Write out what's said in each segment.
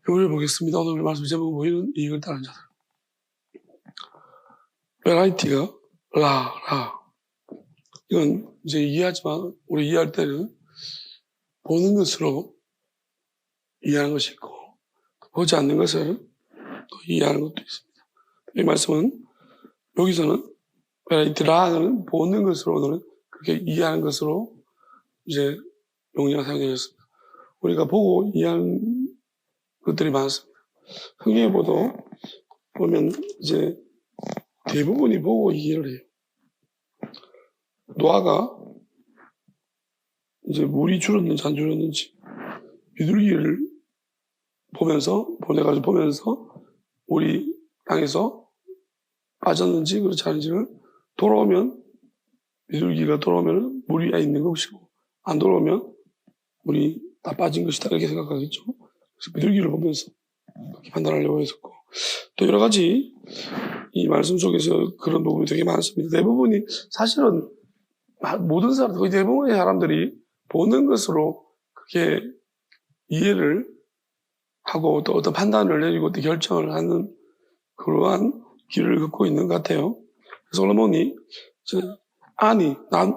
요걸 보겠습니다. 오늘 말씀 제목은 보이는 이익을 따르는 자들. 베라이티가 라. 이건 이제 이해하지만 우리 이해할 때는 보는 것으로 이해하는 것이 있고 보지 않는 것을 또 이해하는 것도 있습니다. 이 말씀은 여기서는 베라이티라는 보는 것으로 오늘은 그렇게 이해하는 것으로 이제 용어가 사용되었습니다. 우리가 보고 이해하는 것들이 많습니다. 성경에 보면 이제 대부분이 보고 이해를 해요. 노아가 이제 물이 줄었는지 안 줄었는지 비둘기를 보내면서 물이 땅에서 빠졌는지 그렇지 않은지를 비둘기가 돌아오면 물이 있는 것이고 안 돌아오면 물이 다 빠진 것이다 이렇게 생각하겠죠. 그래서 비둘기를 보면서 그렇게 판단하려고 했었고 또 여러 가지 이 말씀 속에서 그런 부분이 되게 많습니다. 대부분이 사실은 모든 사람들, 거의 대부분의 사람들이 보는 것으로 그렇게 이해를 하고 또 어떤 판단을 내리고 또 결정을 하는 그러한 길을 걷고 있는 것 같아요. 솔로몬이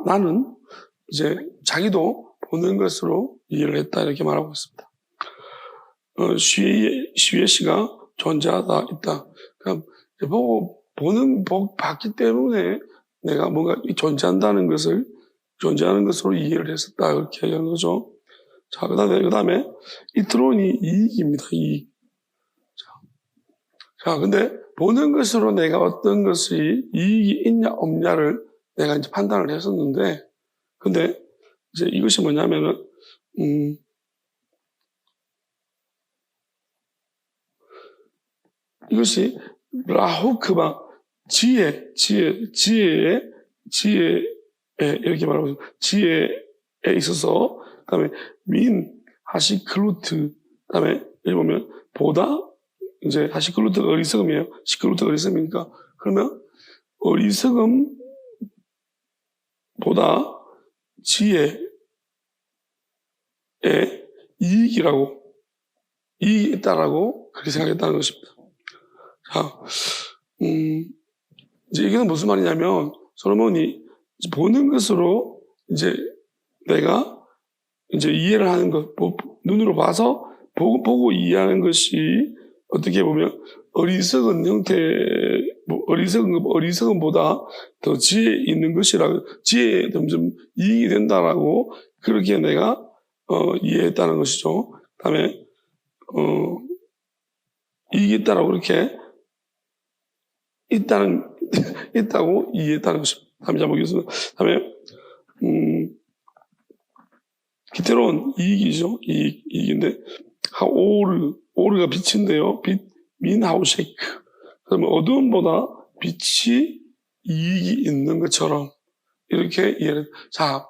나는 이제 자기도 보는 것으로 이해를 했다 이렇게 말하고 있습니다. 시외시가 존재하다 있다. 그러니까 봤기 때문에 내가 뭔가 존재하는 것으로 이해를 했었다 그렇게 얘기하는 거죠. 자, 그 다음에 이트론이 이익입니다. 이익. 자, 근데 보는 것으로 내가 어떤 것이 이익이 있냐 없냐를 내가 이제 판단을 했었는데, 근데 이제 이것이 뭐냐면은 이것이 라호크바 지혜에 이렇게 말하고 지혜에 있어서 그다음에 하시클루트 그다음에 여기 보면 보다 이제 하시클루트가 어리석음이에요. 시클루트가 어리석음이니까 그러면 어리석음보다 지혜에 이익이 있다라고 그렇게 생각했다는 것입니다. 자, 이제 이게 무슨 말이냐면 솔로몬이 보는 것으로 이제 내가 이제 이해를 하는 것, 눈으로 봐서 보고 이해하는 것이 어떻게 보면 어리석은 어리석음보다 더 지혜 있는 지혜에 점점 이익이 된다라고 그렇게 내가 이해했다는 것이죠. 그다음에 이익이 있다라고 그렇게 있다고 이해했다는 것입니다. 다음에 보겠습니다. 다음에 기태로운 이익이죠. 이익인데 오르가 빛인데요. 민하우쉐이크. 그러면 어두움보다 빛이 이익이 있는 것처럼 이렇게 이해를. 자,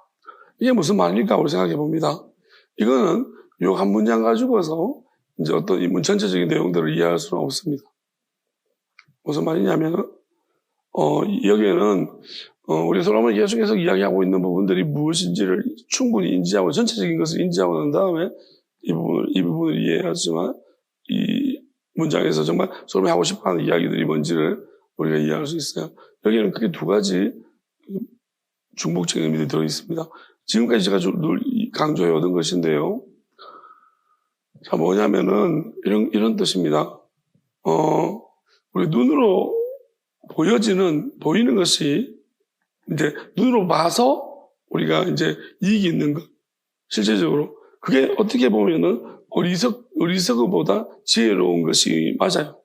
이게 무슨 말일까 우리 생각해 봅니다. 이거는 요 한 문장 가지고서 이제 어떤 이 전체적인 내용들을 이해할 수는 없습니다. 무슨 말이냐면 여기에는 우리 솔로몬이 계속해서 이야기하고 있는 부분들이 무엇인지를 충분히 인지하고 전체적인 것을 인지하고 난 다음에 이 부분을 이해하지만 이 문장에서 정말 솔로몬이 하고 싶어하는 이야기들이 뭔지를 우리가 이해할 수 있어요. 여기는 크게 두 가지 중복적인 의미들이 들어있습니다. 지금까지 제가 늘 강조해 오던 것인데요. 자, 뭐냐면은 이런 뜻입니다. 우리 눈으로 보이는 것이 이제 눈으로 봐서 우리가 이제 이익이 있는 것. 실제적으로. 그게 어떻게 보면은 어리석음보다 지혜로운 것이 맞아요.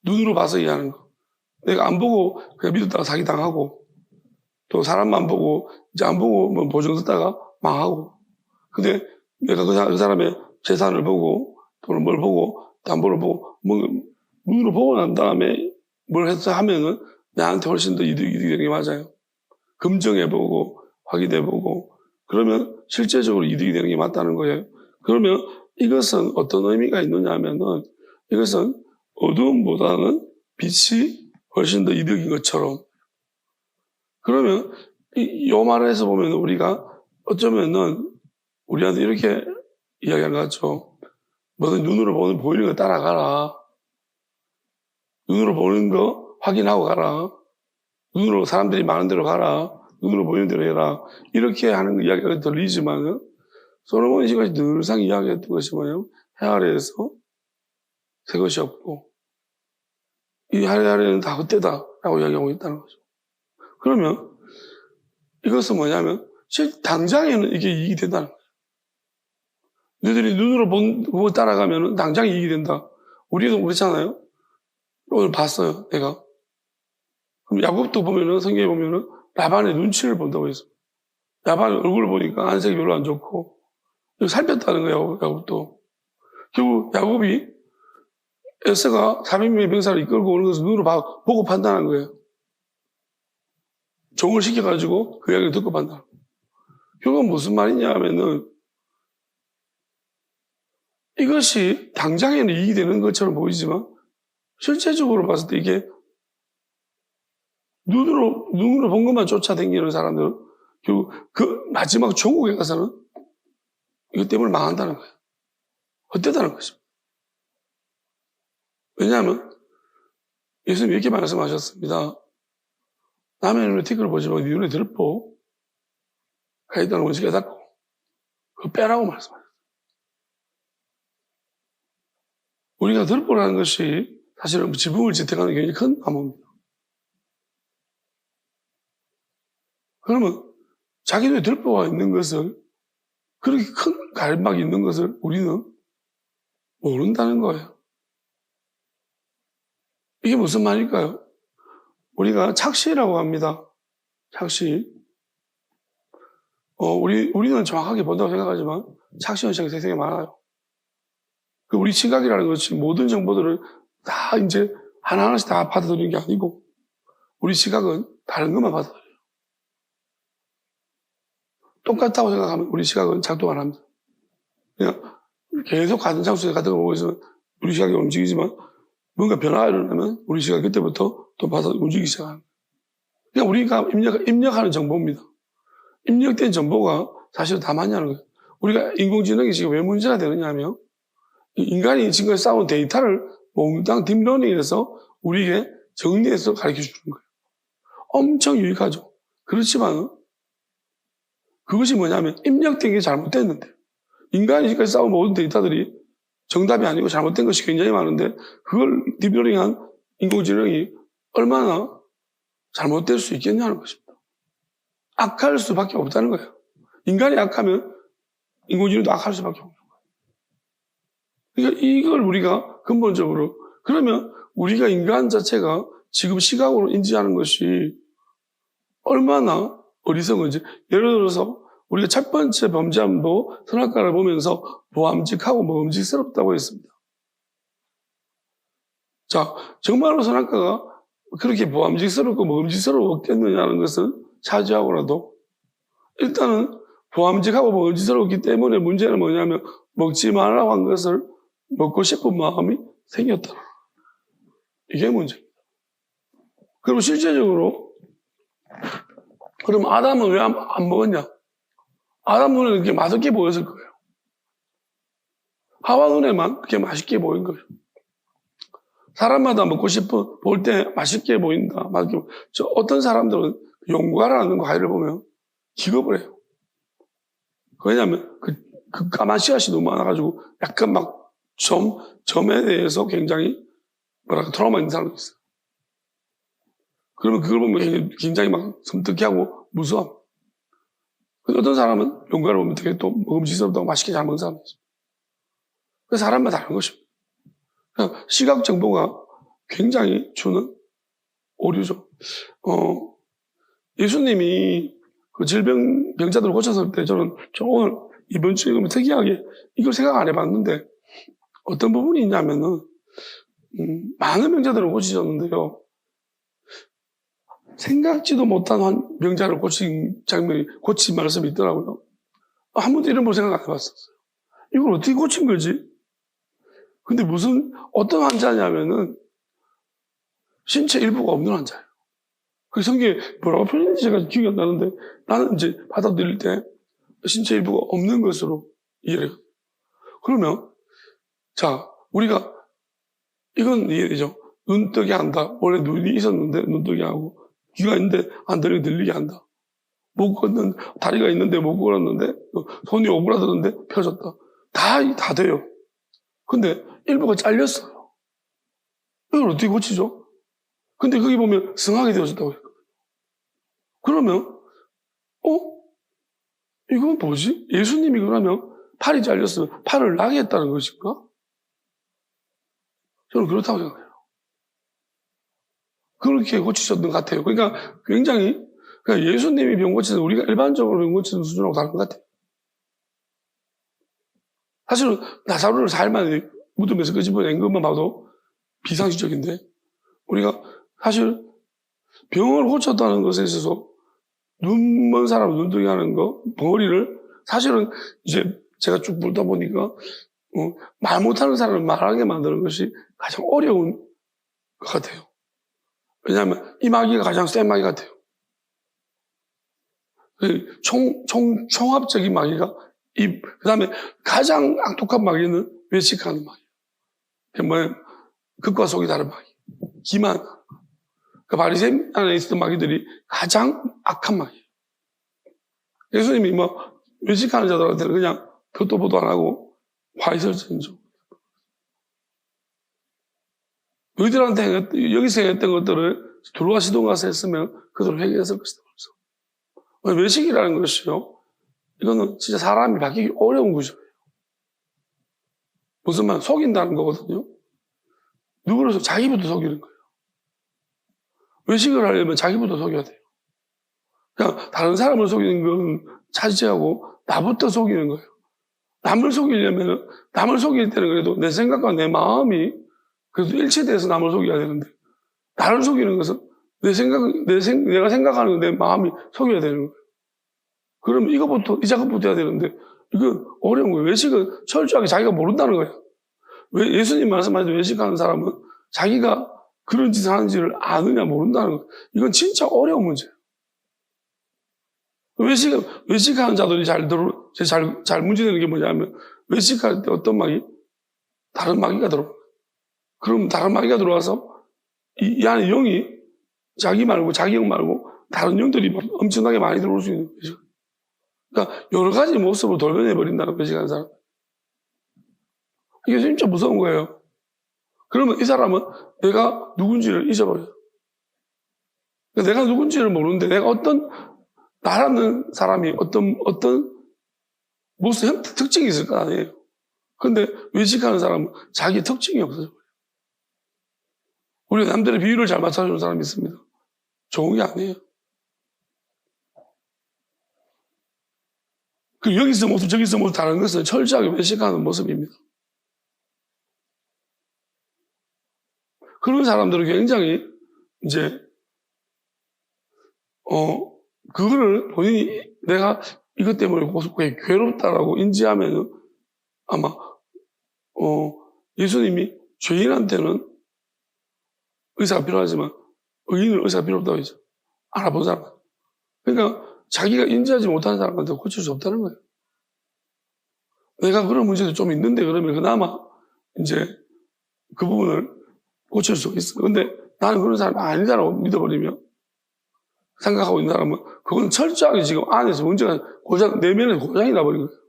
눈으로 봐서 이해하는 거. 내가 안 보고 그냥 믿었다가 사기당하고 또 사람만 보고 이제 안 보고 뭐 보증 듣다가 망하고. 근데 내가 그 사람의 재산을 보고 또는 뭘 보고 담보를 보고 눈으로 보고 난 다음에 뭘 해서 하면은 나한테 훨씬 더 이득이 되는 게 맞아요. 검증해보고 확인해보고 그러면 실제적으로 이득이 되는 게 맞다는 거예요. 그러면 이것은 어떤 의미가 있느냐 하면은 이것은 어두움보다는 빛이 훨씬 더 이득인 것처럼. 그러면 이 말에서 보면 우리가 어쩌면은 우리한테 이렇게 이야기한 것 같죠. 뭐든 눈으로 보이는 거 따라가라. 눈으로 보는 거 확인하고 가라. 눈으로 사람들이 많은 데로 가라. 눈으로 보이는 대로 해라. 이렇게 하는 이야기가 들리지만 솔로몬이 지금까지 늘상 이야기했던 것이 뭐예요? 해 아래에서 새 것이 없고 이 해 아래는 다 헛되다라고 이야기하고 있다는 거죠. 그러면 이것은 뭐냐면 당장에는 이게 이익이 된다는 거예요. 너희들이 눈으로 보고 따라가면 당장 이익이 된다. 우리도 그렇잖아요. 오늘 봤어요, 내가. 그럼 야곱도 보면은, 성경에 보면은, 라반의 눈치를 본다고 했어. 라반의 얼굴을 보니까 안색이 별로 안 좋고, 살폈다는 거예요, 야곱도. 결국 야곱이 에서가 400명의 병사를 이끌고 오는 것을 눈으로 보고 판단한 거예요. 종을 시켜가지고 그 이야기를 듣고 판단한 거예요. 결국은 무슨 말이냐 하면은, 이것이 당장에는 이익이 되는 것처럼 보이지만, 실제적으로 봤을 때 이게 눈으로 본 것만 쫓아다니는 사람들은 결국 그 마지막 천국에 가서는 이것 때문에 망한다는 거예요. 헛되다는 것입니다. 왜냐하면 예수님이 이렇게 말씀하셨습니다. 남의 눈에 티끌을 보지 말고 네 눈에 들보 가 있다는 것을 깨닫고 그거 빼라고 말씀하셨어요. 우리가 들보라는 것이 사실은 지붕을 지탱하는 굉장히 큰 나무입니다. 그러면 자기 눈에 들보가 있는 것을 그렇게 큰 갈막이 있는 것을 우리는 모른다는 거예요. 이게 무슨 말일까요? 우리가 착시라고 합니다. 착시. 우리는 정확하게 본다고 생각하지만 착시 현상이 세상에 많아요. 우리 시각이라는 것이 모든 정보들을 다 이제 하나하나씩 다 받아들이는 게 아니고 우리 시각은 다른 것만 받아들여요. 똑같다고 생각하면 우리 시각은 작동 안 합니다. 그냥 계속 같은 장소에 같은 걸 보고 있으면 우리 시각이 움직이지만 뭔가 변화가 일어나면 우리 시각이 그때부터 또 움직이기 시작합니다. 그러니까 우리가 입력하는 정보입니다. 입력된 정보가 사실 다 맞냐는 거예요. 우리가 인공지능이 지금 왜 문제가 되느냐 하면 인간이 지금까지 쌓은 데이터를 몽땅 딥러닝해서 우리에게 정리해서 가르쳐 주는 거예요. 엄청 유익하죠. 그렇지만 그것이 뭐냐면 입력된 게 잘못됐는데 인간이 지금까지 쌓은 모든 데이터들이 정답이 아니고 잘못된 것이 굉장히 많은데 그걸 딥러닝한 인공지능이 얼마나 잘못될 수 있겠냐는 것입니다. 악할 수밖에 없다는 거예요. 인간이 악하면 인공지능도 악할 수밖에 없는 거예요. 그러니까 이걸 우리가 근본적으로 그러면 우리가 인간 자체가 지금 시각으로 인지하는 것이 얼마나 어리석은지 예를 들어서 우리가 첫 번째 범죄함도 선악과를 보면서 보암직하고 먹음직스럽다고 했습니다. 자, 정말로 선악과가 그렇게 보암직스럽고 먹음직스럽겠느냐는 것은 차지하고라도 일단은 보암직하고 먹음직스럽기 때문에 문제는 뭐냐면 먹지 말라고 한 것을 먹고 싶은 마음이 생겼다. 이게 문제입니다. 그리고 실제적으로 그럼 아담은 왜 안 먹었냐? 아담 눈에는 그렇게 맛없게 보였을 거예요. 하와 눈에만 그렇게 맛있게 보인 거예요. 사람마다 먹고 싶은, 볼 때 맛있게 보인다. 맛있게 어떤 사람들은 용과라는 과일을 보면 기겁을 해요. 왜냐하면 그 까만 씨앗이 너무 많아가지고 약간 막 점에 대해서 굉장히 트라우마 있는 사람도 있어요. 그러면 그걸 보면 굉장히 막 섬뜩해하고 무서워. 어떤 사람은 용과를 보면 되게 또 먹음직스럽다고 맛있게 잘 먹는 사람도 있어요. 그 사람마다 다른 것입니다. 그러니까 시각 정보가 굉장히 주는 오류죠. 예수님이 그 병자들을 고쳤을 때 저는 오늘 이번 주에 특이하게 이걸 생각 안 해봤는데 어떤 부분이 있냐면은 많은 병자들을 고치셨는데요. 생각지도 못한 병자를 고친 말씀이 있더라고요. 한 번도 이런 걸 생각 안 해봤었어요. 이걸 어떻게 고친 거지? 근데 어떤 환자냐면은 신체 일부가 없는 환자예요. 그 성경에 뭐라고 표현했는지 제가 기억이 안 나는데 나는 이제 받아들일 때 신체 일부가 없는 것으로 이해를 해요. 그러면 자, 우리가 이건 이해되죠? 눈뜨게 한다. 원래 눈이 있었는데 눈뜨게 하고, 귀가 있는데 안 들리게 한다. 못 걷는, 다리가 있는데 못 걸었는데, 손이 오그라드는데 펴졌다. 다 돼요. 근데 일부가 잘렸어요. 이걸 어떻게 고치죠? 근데 거기 보면 성하게 되어졌다고 했거든요. 그러면, 이건 뭐지? 예수님이 그러면 팔이 잘렸으면 팔을 나게 했다는 것인가? 저는 그렇다고 생각해요. 그렇게 고치셨던 것 같아요. 그러니까 굉장히, 그러니까 예수님이 병 고치는 우리가 일반적으로 병 고치는 수준하고 다른 것 같아요. 사실은 나사로를 살만 무덤에서 끄집어낸 것만 봐도 비상식적인데, 우리가 사실 병을 고쳤다는 것에 있어서 눈 먼 사람 눈뜨게 하는 거, 벙어리를 사실은 이제 제가 쭉 보다 보니까 말 못하는 사람을 말하게 만드는 것이 가장 어려운 것 같아요. 왜냐하면 이 마귀가 가장 센 마귀 같아요. 총합적인 마귀가 그 다음에 가장 악독한 마귀는 외식하는 마귀. 그게 뭐예요? 극과 속이 다른 마귀. 기만. 그 바리새인 안에 있었던 마귀들이 가장 악한 마귀. 예수님이 외식하는 자들한테는 그냥 겉도 보도 안 하고 화 있을지는 좀. 너희들한테 여기서 했던 것들을 들어와 시동 가서 했으면 그들을 회개했을 것이다. 그래서 외식이라는 것이요, 이거는 진짜 사람이 바뀌기 어려운 구조예요. 무슨 말? 속인다는 거거든요. 누구를 자기부터 속이는 거예요. 외식을 하려면 자기부터 속여야 돼요. 그냥 다른 사람을 속이는 건 차지하고 나부터 속이는 거예요. 남을 속이려면, 남을 속일 때는 그래도 내 생각과 내 마음이 그래도 일치돼서 남을 속여야 되는데, 나를 속이는 것은 내가 생각하는 내 마음이 속여야 되는 거예요. 그러면 이 작업부터 해야 되는데, 이건 어려운 거예요. 외식은 철저하게 자기가 모른다는 거예요. 예수님 말씀하신 외식하는 사람은 자기가 그런 짓을 하는지를 아느냐 모른다는 거예요. 이건 진짜 어려운 문제예요. 외식하는 자들이 잘 문제되는 게 뭐냐면, 외식할 때 어떤 마귀? 다른 마귀가 들어오는 거예요. 그럼 다른 마귀가 들어와서 이 안에 영이 자기 영 말고 다른 영들이 엄청나게 많이 들어올 수 있는 거죠. 그러니까 여러 가지 모습으로 돌변해버린다는 외식하는 사람. 이게 진짜 무서운 거예요. 그러면 이 사람은 내가 누군지를 잊어버려요. 그러니까 내가 누군지를 모르는데 나라는 사람이 어떤 모습, 특징이 있을 거 아니에요. 근데 외식하는 사람은 자기 특징이 없어져. 우리가 남들의 비유를 잘 맞춰주는 사람이 있습니다. 좋은 게 아니에요. 그 여기서 모습, 저기서 모습 다른 것은 철저하게 외식하는 모습입니다. 그런 사람들은 굉장히 이제 그거를 본인이 내가 이것 때문에 괴롭다라고 인지하면은 아마 예수님이 죄인한테는 의사가 필요하지만 의인은 의사가 필요 없다고 했죠. 알아본 사람. 그러니까 자기가 인지하지 못하는 사람한테 고칠 수 없다는 거예요. 내가 그런 문제도 좀 있는데 그러면 그나마 이제 그 부분을 고칠 수 있어. 근데 나는 그런 사람이 아니다라고 믿어버리면 생각하고 있는 사람은 그건 철저하게 지금 안에서 문제가 내면에 고장이 나버린 거예요.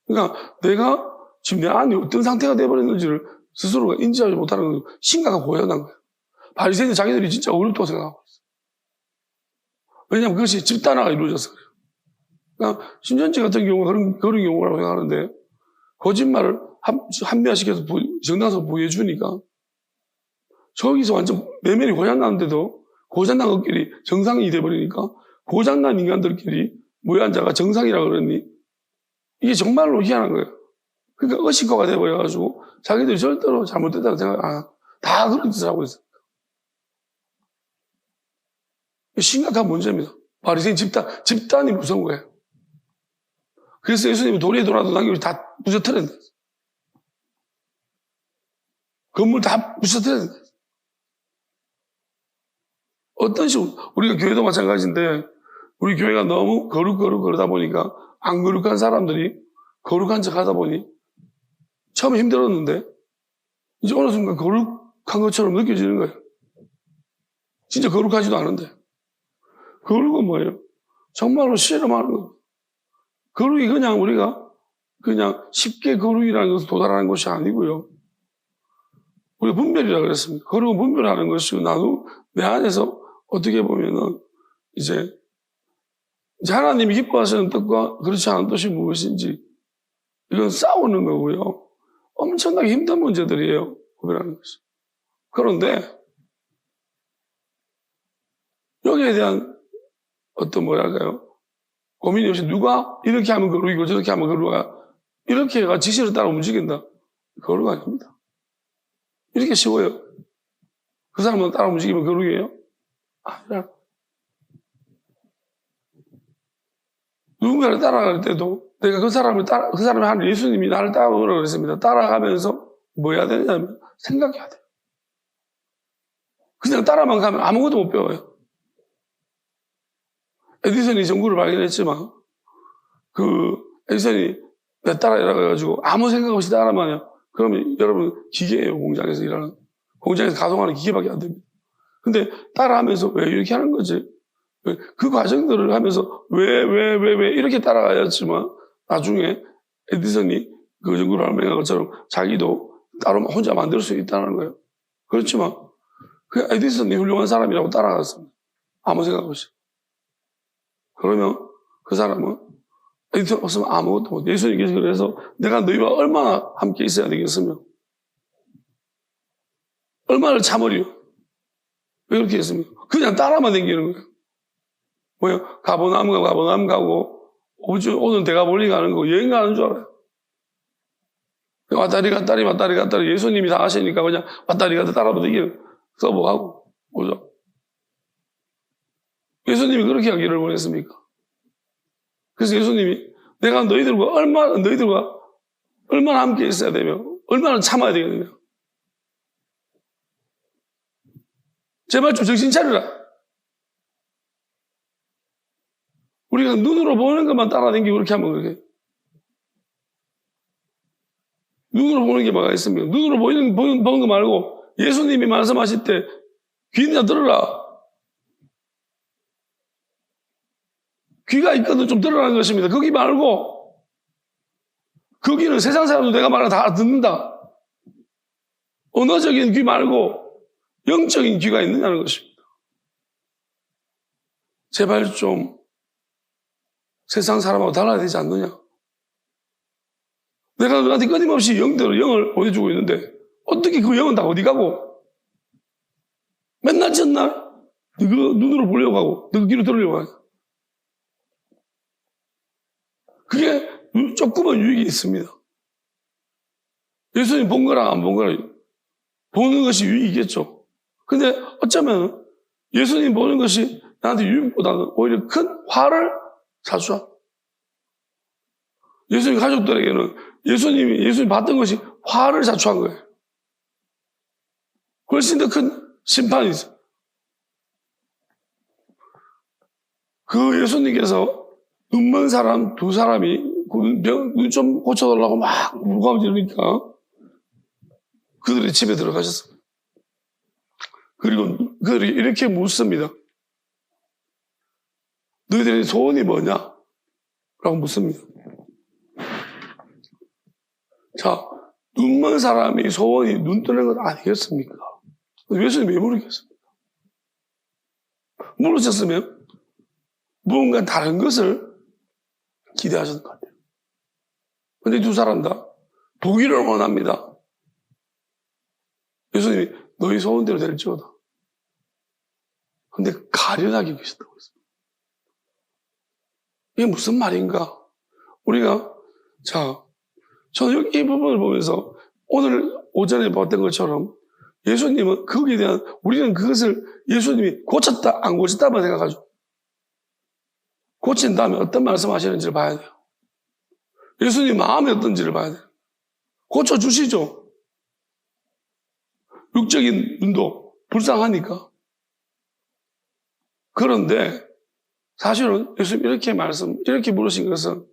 그러니까 내가 지금 내 안에 어떤 상태가 돼버렸는지를 스스로가 인지하지 못하는 건 심각한 고장난 거예요. 바리새인은 자기들이 진짜 어렵다고 생각하고 있어요. 왜냐하면 그것이 집단화가 이루어져서 그래요. 그러니까 신천지 같은 경우는 그런 경우라고 생각하는데 거짓말을 한미화시켜서 정당에서 보여주니까 저기서 완전 내면이 고장나는데도 고장난 것끼리 정상이 돼버리니까 고장난 인간들끼리 모여 앉아가 정상이라 그러니 이게 정말로 희한한 거예요. 그러니까 의식화가 돼버려가지고 자기들이 절대로 잘못됐다고 다 그런 짓을 하고 있어요. 심각한 문제입니다. 바리새인 집단이 무서운 거예요. 그래서 예수님이 도리에 돌아도 남겨서 다 부셔뜨려야 된다. 건물 다 부셔뜨려야 된다. 어떤 식으로, 우리가 교회도 마찬가지인데, 우리 교회가 너무 거룩 그러다 보니까, 안 거룩한 사람들이 거룩한 척 하다 보니, 처음에 힘들었는데 이제 어느 순간 거룩한 것처럼 느껴지는 거예요. 진짜 거룩하지도 않은데. 거룩은 뭐예요? 정말로 실험하는 거예요. 거룩이 그냥 우리가 그냥 쉽게 거룩이라는 것을 도달하는 것이 아니고요. 우리가 분별이라고 그랬습니다. 거룩은 분별하는 것이고 나도 내 안에서 어떻게 보면은 이제 하나님이 기뻐하시는 뜻과 그렇지 않은 뜻이 무엇인지 이건 싸우는 거고요. 엄청나게 힘든 문제들이에요. 구별하는 것이. 그런데 여기에 대한 어떤 뭐랄까요? 고민이 없이 누가 이렇게 하면 거룩이고 저렇게 하면 거룩이고 이렇게 해가 지시를 따라 움직인다. 거룩 아닙니다. 이렇게 쉬워요. 그 사람은 따라 움직이면 거룩이에요? 아니라. 누군가를 따라갈 때도 내가 그 사람이 한 예수님이 나를 따라오라고 그랬습니다. 따라가면서 뭐 해야 되냐면 생각해야 돼요. 그냥 따라만 가면 아무것도 못 배워요. 에디슨이 전구를 발견했지만 에디슨이 내 따라해라고 해가지고 아무 생각 없이 따라만 해요. 그러면 여러분 기계예요. 공장에서 일하는. 공장에서 가동하는 기계밖에 안 됩니다. 근데 따라하면서 왜 이렇게 하는 거지? 그 과정들을 하면서 왜 이렇게 따라가야지만 나중에 에디슨이 그 전구를 발명한 것처럼 자기도 따로 혼자 만들 수 있다는 거예요. 그렇지만 그 에디슨이 훌륭한 사람이라고 따라갔습니다. 아무 생각 없이. 그러면 그 사람은 에디슨 없으면 아무것도 못 해. 예수님께서 그래서 내가 너희와 얼마나 함께 있어야 되겠으며 얼마나 참으리요. 왜 그렇게 했습니까? 그냥 따라만 다니는 거예요. 뭐요? 가보남 가고 오늘 대가볼리 가는 거 여행 가는 줄 알아요. 왔다리 갔다리 예수님이 다 하시니까 그냥 왔다리 갔다 따라붙기를 써보고 오죠. 예수님이 그렇게 하기를 원했습니까? 그래서 예수님이 내가 너희들과 얼마나 함께 있어야 되며 얼마나 참아야 되겠느냐. 제발 좀 정신 차려라. 우리가 눈으로 보는 것만 따라다니고 그렇게 하면 그렇게. 눈으로 보는 게 뭐가 있습니까? 눈으로 보는 거 말고 예수님이 말씀하실 때 귀 있냐 들으라. 귀가 있거든 좀 들으라는 것입니다. 거기 말고 거기는 세상 사람도 내가 말을 다 듣는다. 언어적인 귀 말고 영적인 귀가 있느냐는 것입니다. 제발 좀 세상 사람하고 달라야 되지 않느냐. 내가 너한테 끊임없이 영을 보내주고 있는데 어떻게 그 영은 다 어디 가고 맨날 전날 너 눈으로 보려고 하고 너 귀로 들으려고 하냐. 그게 조금은 유익이 있습니다. 예수님 본 거랑 안 본 거랑 보는 것이 유익이겠죠. 근데 어쩌면 예수님 보는 것이 나한테 유익보다는 오히려 큰 화를 자수하. 예수님 가족들에게는 예수님 봤던 것이 화를 자초한 거예요. 훨씬 더 큰 심판이 있어요. 그 예수님께서 눈먼 사람 두 사람이 눈 좀 고쳐달라고 막 물고하니까 그들이 집에 들어가셨어요. 그리고 그들이 이렇게 묻습니다. 너희들의 소원이 뭐냐? 라고 묻습니다. 자, 눈먼 사람이 소원이 눈 뜨는 건 아니겠습니까? 예수님 왜 물으겠습니까? 물으셨으면 무언가 다른 것을 기대하셨던 것 같아요. 근데 두 사람 다 보기를 원합니다. 예수님이 너희 소원대로 될지어다. 근데 가련하게 계셨다고 했습니다. 이게 무슨 말인가? 우리가 저는 여기 이 부분을 보면서 오늘 오전에 봤던 것처럼 예수님은 거기에 대한 우리는 그것을 예수님이 고쳤다 안 고쳤다만 생각하죠. 고친 다음에 어떤 말씀하시는지를 봐야 돼요. 예수님 마음이 어떤지를 봐야 돼요. 고쳐주시죠. 육적인 눈도 불쌍하니까. 그런데 사실은 예수님 이렇게 물으신 것은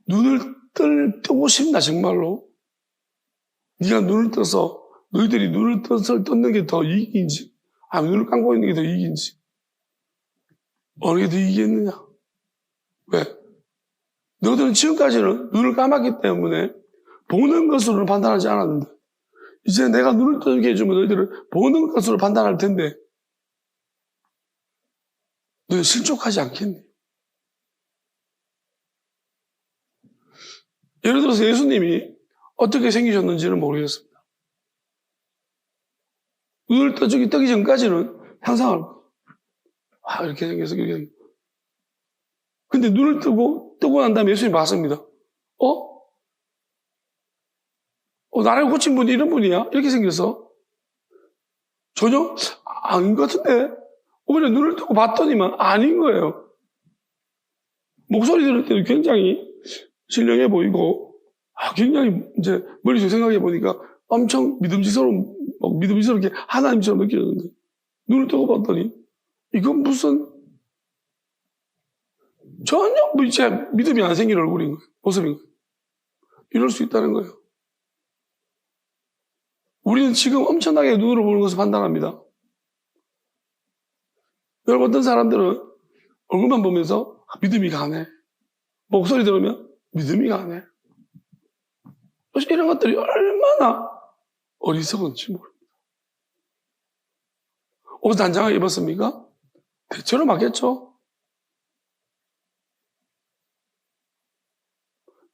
눈을 뜰 뜨고 싶나 정말로? 네가 눈을 떠서 너희들이 눈을 떴는 게 더 이익인지 눈을 감고 있는 게 더 이익인지 어느 게 더 이익이겠느냐? 왜? 너희들은 지금까지는 눈을 감았기 때문에 보는 것으로는 판단하지 않았는데 이제 내가 눈을 뜨게 해주면 너희들은 보는 것으로 판단할 텐데 너희 실족하지 않겠니? 예를 들어서 예수님이 어떻게 생기셨는지는 모르겠습니다. 눈을 뜨기 전까지는 상상할 거예요. 이렇게 생겨서 이렇게 생겼어. 근데 눈을 뜨고 난 다음에 예수님 봤습니다. 나를 고친 분이 이런 분이야? 이렇게 생겨서 전혀 아닌 것 같은데 오히려 눈을 뜨고 봤더니만 아닌 거예요. 목소리 들을 때도 굉장히 신령해 보이고 굉장히 이제 머릿속에 생각해 보니까 엄청 믿음직스럽게 하나님처럼 느껴졌는데 눈을 뜨고 봤더니 이건 무슨 전혀 이제 믿음이 안 생긴 얼굴인 거예요. 모습인 거예요. 이럴 수 있다는 거예요. 우리는 지금 엄청나게 눈으로 보는 것을 판단합니다. 여러분 어떤 사람들은 얼굴만 보면서 믿음이 가네. 목소리 들으면 믿음이 가네. 이런 것들이 얼마나 어리석은지 모릅니다. 옷 단장하게 입었습니까? 대체로 맞겠죠?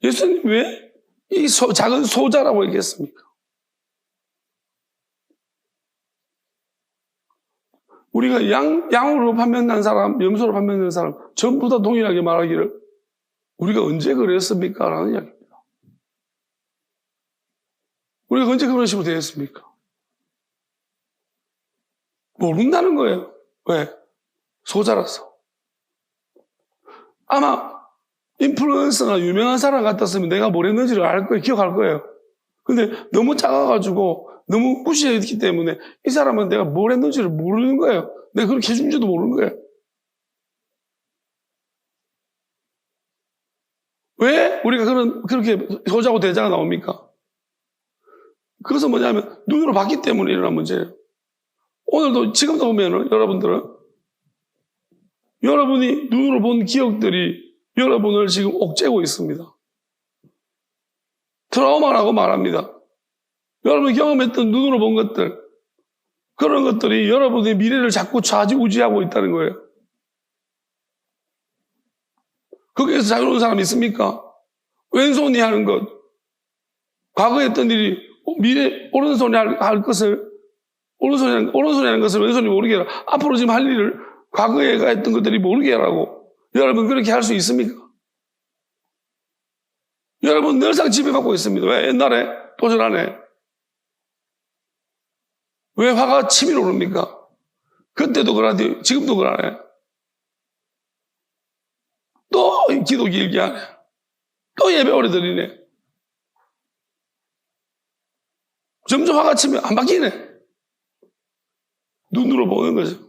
예수님 왜 이 작은 소자라고 얘기했습니까? 우리가 양으로 판명난 사람, 염소로 판명난 사람 전부 다 동일하게 말하기를 우리가 언제 그랬습니까? 라는 이야기입니다. 우리가 언제 그런 식으로 되었습니까? 모른다는 거예요. 왜? 소자라서. 아마 인플루언서나 유명한 사람 같았으면 내가 뭘 했는지를 알 거예요. 기억할 거예요. 근데 너무 작아가지고 너무 무시했기 때문에 이 사람은 내가 뭘 했는지를 모르는 거예요. 내가 그렇게 해준지도 모르는 거예요. 왜 우리가 그렇게 소자고 대자가 나옵니까? 그것은 뭐냐면 눈으로 봤기 때문에 일어난 문제예요. 오늘도 지금도 보면은 여러분이 눈으로 본 기억들이 여러분을 지금 옥죄고 있습니다. 트라우마라고 말합니다. 여러분이 경험했던 눈으로 본 것들, 그런 것들이 여러분의 미래를 자꾸 좌지우지하고 있다는 거예요. 거기에서 자유로운 사람 있습니까? 왼손이 하는 것, 과거에 했던 일이 오른손이 할 것을 오른손이 하는 것을 왼손이 모르게 하라. 앞으로 지금 할 일을 과거에 했던 것들이 모르게 하라고. 여러분 그렇게 할 수 있습니까? 여러분 늘상 지배받고 있습니다. 왜? 옛날에 도전 안 해. 왜 화가 치밀어 오릅니까? 그때도 그러는데 지금도 그러네. 또 기도 길게 하네. 또 예배 오래 드리네. 점점 화가 치면 안 바뀌네. 눈으로 보는 거죠.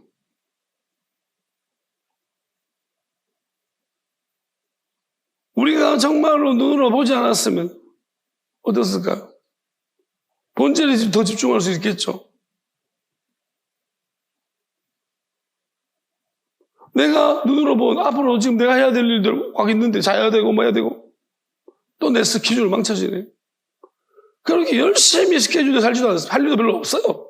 우리가 정말로 눈으로 보지 않았으면 어땠을까요? 본질에 더 집중할 수 있겠죠. 내가 눈으로 본 앞으로 지금 내가 해야 될 일들 꽉 있는데 자야 되고 뭐 해야 되고 또 내 스케줄 망쳐지네. 그렇게 열심히 스케줄에 살지도 않았어요. 할 일도 별로 없어요.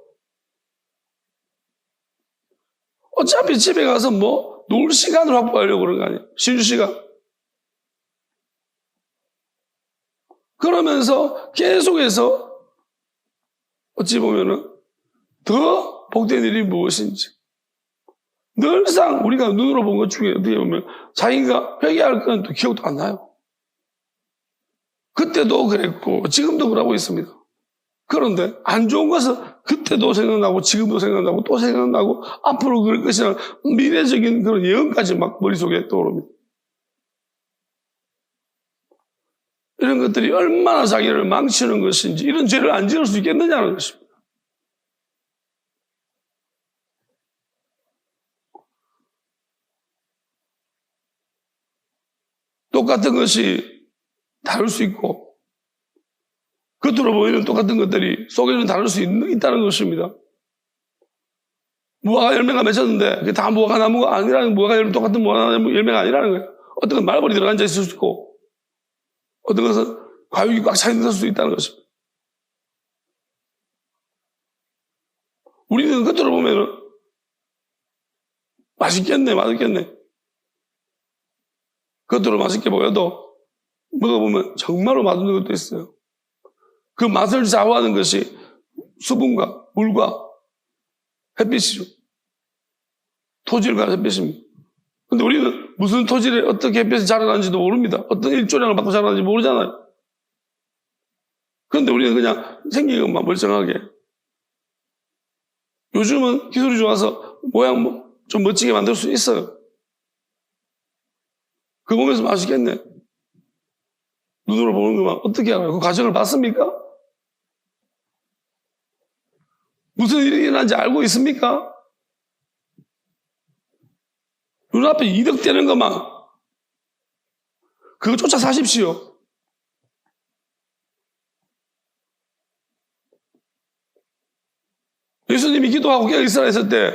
어차피 집에 가서 놀 시간을 확보하려고 그런 거 아니에요. 쉴 시간. 그러면서 계속해서 어찌 보면은 더 복된 일이 무엇인지 늘상 우리가 눈으로 본 것 중에 어떻게 보면 자기가 회개할 건 또 기억도 안 나요. 그때도 그랬고 지금도 그러고 있습니다. 그런데 안 좋은 것은 그때도 생각나고 지금도 생각나고 또 생각나고 앞으로 그럴 것이라는 미래적인 그런 예언까지 막 머릿속에 떠오릅니다. 이런 것들이 얼마나 자기를 망치는 것인지 이런 죄를 안 지을 수 있겠느냐는 것입니다. 똑같은 것이 다를 수 있고 겉으로 보이는 똑같은 것들이 속에는 다를 수 있다는 것입니다. 무화과 열매가 맺혔는데 그게 다 무화과 나무가 아니라는, 무화과 열매 똑같은 무화과 열매가 아니라는 거예요. 어떤 건 말벌이 들어가 있을 수 있고 어떤 것은 과육이 꽉 차 있을 수 있다는 것입니다. 우리는 겉으로 보면은 맛있겠네. 겉으로 맛있게 보여도 먹어보면 정말로 맛없는 것도 있어요. 그 맛을 좌우하는 것이 수분과 물과 햇빛이죠. 토질과 햇빛입니다. 근데 우리는 무슨 토질에 어떻게 햇빛이 자라나는지도 모릅니다. 어떤 일조량을 받고 자라나는지 모르잖아요. 그런데 우리는 그냥 생긴 것만 멀쩡하게. 요즘은 기술이 좋아서 모양 좀 멋지게 만들 수 있어요. 그거 보면서 맛있겠네. 눈으로 보는 것만 어떻게 알아요? 그 과정을 봤습니까? 무슨 일이 일어난지 알고 있습니까? 눈앞에 이득되는 것만 그거 쫓아 사십시오. 예수님이 기도하고 깨어 있으라 했을 때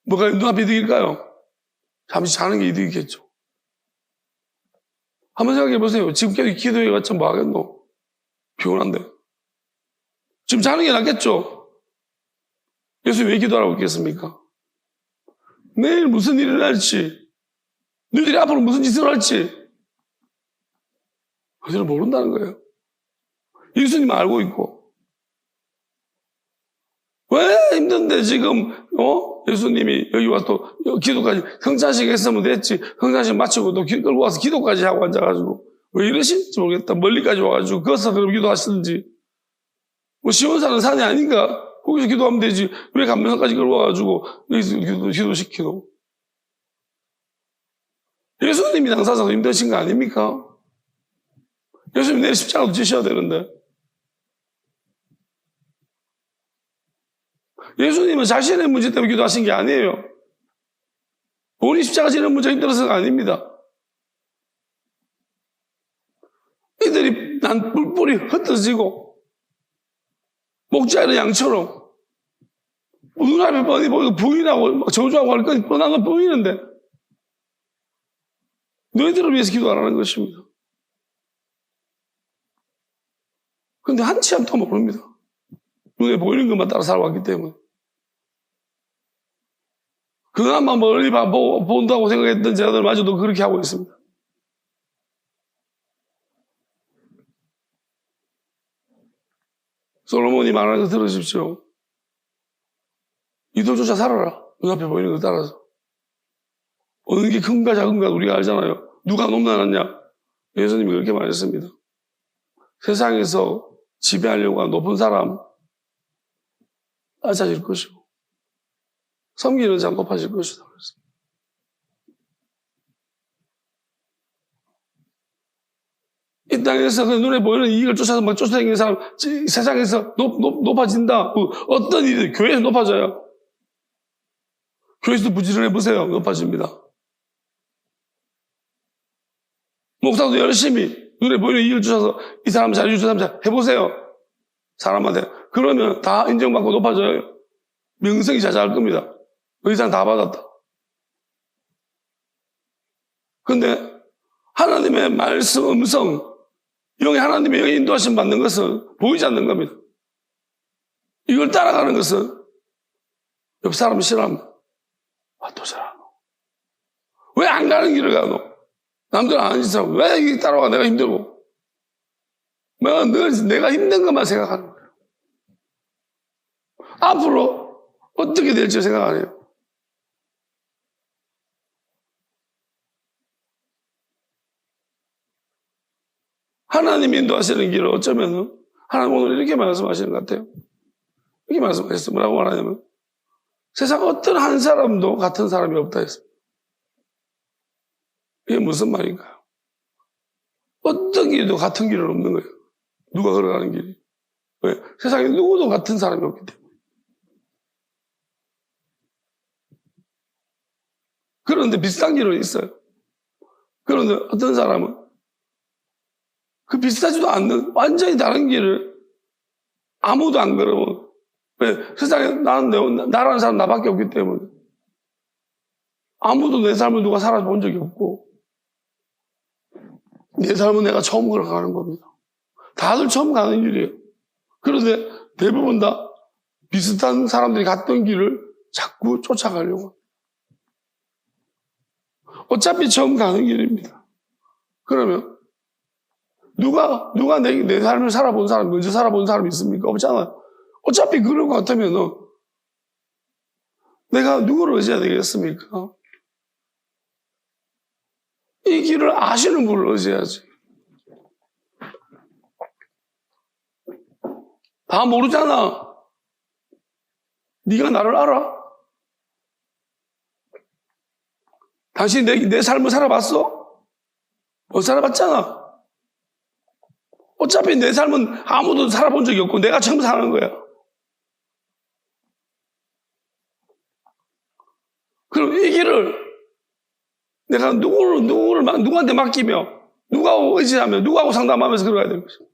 뭐가 눈앞에 이득일까요? 잠시 자는 게 이득이겠죠. 한번 생각해 보세요. 지금 계속 기도해 갔자 뭐 하겠노? 피곤한데. 지금 자는 게 낫겠죠? 예수님 왜 기도하라고 했겠습니까? 내일 무슨 일이 날지, 너희들이 앞으로 무슨 짓을 할지, 그들은 모른다는 거예요. 예수님은 알고 있고. 왜 힘든데 지금, 예수님이 여기 와서 또 기도까지, 성찬식 했으면 됐지. 성찬식 마치고 또 끌고 와서 기도까지 하고 앉아가지고. 왜 이러실지 모르겠다. 멀리까지 와가지고, 거기서 그럼 기도하시든지. 뭐, 시원사는 산이 아닌가? 거기서 기도하면 되지. 왜 감면산까지 끌고 와가지고, 여기서 기도시키노? 예수님이 당사자도 힘드신 거 아닙니까? 예수님 내일 십자가도 지셔야 되는데. 예수님은 자신의 문제 때문에 기도하신 게 아니에요. 본인 십자가 지는 문제 힘들어서가 아닙니다. 이들이 난 뿔뿔이 흩어지고 목자의 양처럼 눈앞에 뻔히 보이고 부인하고 저주하고 할 건 뻔한 건 보이는데 너희들을 위해서 기도하라는 것입니다. 그런데 한치 앞도 모릅니다. 눈에 보이는 것만 따라 살아왔기 때문에. 그나마 멀리 본다고 생각했던 제자들마저도 그렇게 하고 있습니다. 솔로몬이 말하는 거 들으십시오. 이도조차 살아라. 눈앞에 보이는 거 따라서. 어느 게 큰가 작은가 우리가 알잖아요. 누가 높나놨냐? 예수님이 그렇게 말했습니다. 세상에서 지배하려고 하는 높은 사람 낮아질 것이고 섬기는 자 높아질 것이다. 이 땅에서 그 눈에 보이는 이익을 쫓아서 막 쫓아다니는 사람 세상에서 높아진다. 어떤 일이 교회에서 높아져요. 교회에서도 부지런해 보세요. 높아집니다. 목사도 열심히 눈에 보이는 이익을 쫓아서 이 사람 잘해줄 사람 잘 해보세요. 사람한테. 그러면 다 인정받고 높아져요. 명성이 자자할 겁니다. 의상 다 받았다. 근데 하나님의 말씀 음성 영의 하나님의 영의 인도하심 받는 것은 보이지 않는 겁니다. 이걸 따라가는 것은 옆 사람이 싫어합니다. 또 잘하노? 왜 안 가는 길을 가노? 남들은 안 하는 짓을 하고 왜 여기 따라와? 내가 힘들고. 늘 내가 힘든 것만 생각하는 거예요. 앞으로 어떻게 될지 생각 안 해요. 하나님이 인도하시는 길을 어쩌면 하나님 오늘 이렇게 말씀하시는 것 같아요. 이렇게 말씀하셨어요. 뭐라고 말하냐면 세상 어떤 한 사람도 같은 사람이 없다 했습니다. 이게 무슨 말인가요? 어떤 길도 같은 길은 없는 거예요. 누가 걸어가는 길이. 왜? 세상에 누구도 같은 사람이 없기 때문에. 그런데 비슷한 길은 있어요. 그런데 어떤 사람은 그 비슷하지도 않는 완전히 다른 길을 아무도 안 걸으면, 왜? 세상에 나라는 사람 나밖에 없기 때문에 아무도 내 삶을 누가 살아본 적이 없고 내 삶은 내가 처음 걸어가는 겁니다. 다들 처음 가는 길이에요. 그런데 대부분 다 비슷한 사람들이 갔던 길을 자꾸 쫓아가려고 합니다. 어차피 처음 가는 길입니다. 그러면 누가 내 삶을 살아본 사람, 먼저 살아본 사람이 있습니까? 없잖아요. 어차피 그런 것 같으면 내가 누구를 의지해야 되겠습니까? 이 길을 아시는 분을 의지해야지. 다 모르잖아. 네가 나를 알아? 당신 내 삶을 살아봤어? 못 살아봤잖아. 어차피 내 삶은 아무도 살아본 적이 없고 내가 처음 사는 거야. 그럼 이 길을 내가 누구한테 맡기며 누구하고 의지하며 누구하고 상담하면서 걸어가야 되는 것이죠.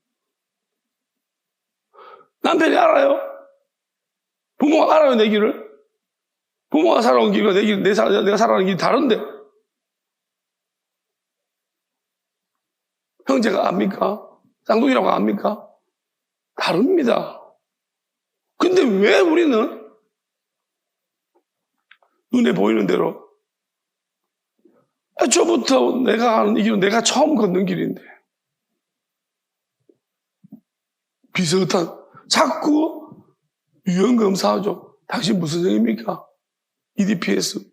남편이 알아요? 부모가 알아요, 내 길을? 부모가 살아온 길과 내가 살아가는 길이 다른데 형제가 압니까? 쌍둥이라고 압니까? 다릅니다. 근데 왜 우리는 눈에 보이는 대로 애초부터 내가 가는 이 길은 내가 처음 걷는 길인데 비슷한 자꾸 유형검사하죠. 당신 무슨 형입니까? EDPS.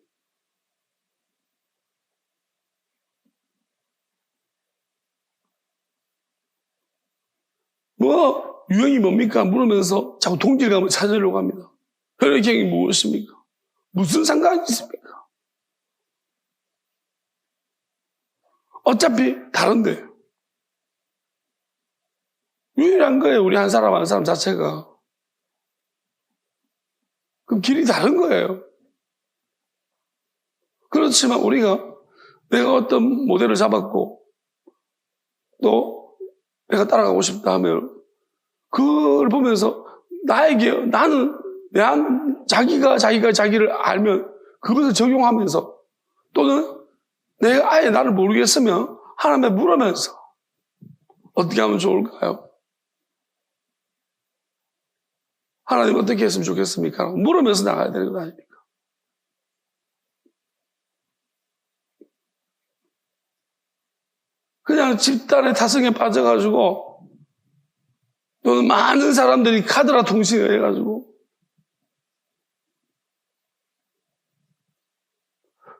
유형이 뭡니까? 물으면서 자꾸 동질감을 찾으려고 합니다. 혈액형이 무엇입니까? 무슨 상관이 있습니까? 어차피 다른데. 유일한 거예요. 우리 한 사람 자체가. 그럼 길이 다른 거예요. 그렇지만 내가 어떤 모델을 잡았고 또 내가 따라가고 싶다 하면 그걸 보면서 자기가 자기를 알면 그것을 적용하면서 또는 내가 아예 나를 모르겠으면 하나님께 물으면서 어떻게 하면 좋을까요? 하나님 어떻게 했으면 좋겠습니까? 물으면서 나가야 되는 거 아닙니까? 그냥 집단의 타성에 빠져가지고 또는 많은 사람들이 카드라 통신을 해가지고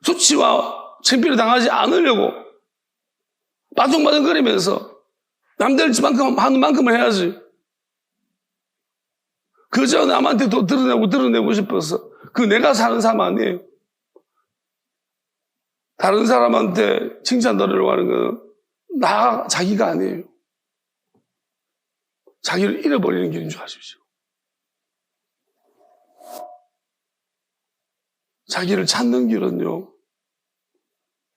수치와 창피를 당하지 않으려고 바둥바둥거리면서 남들 하는 만큼은 해야지. 그저 남한테 더 드러내고 싶어서 그 내가 사는 삶 아니에요. 다른 사람한테 칭찬 들으려고 하는 건 자기가 아니에요. 자기를 잃어버리는 길인 줄 아십시오. 자기를 찾는 길은요,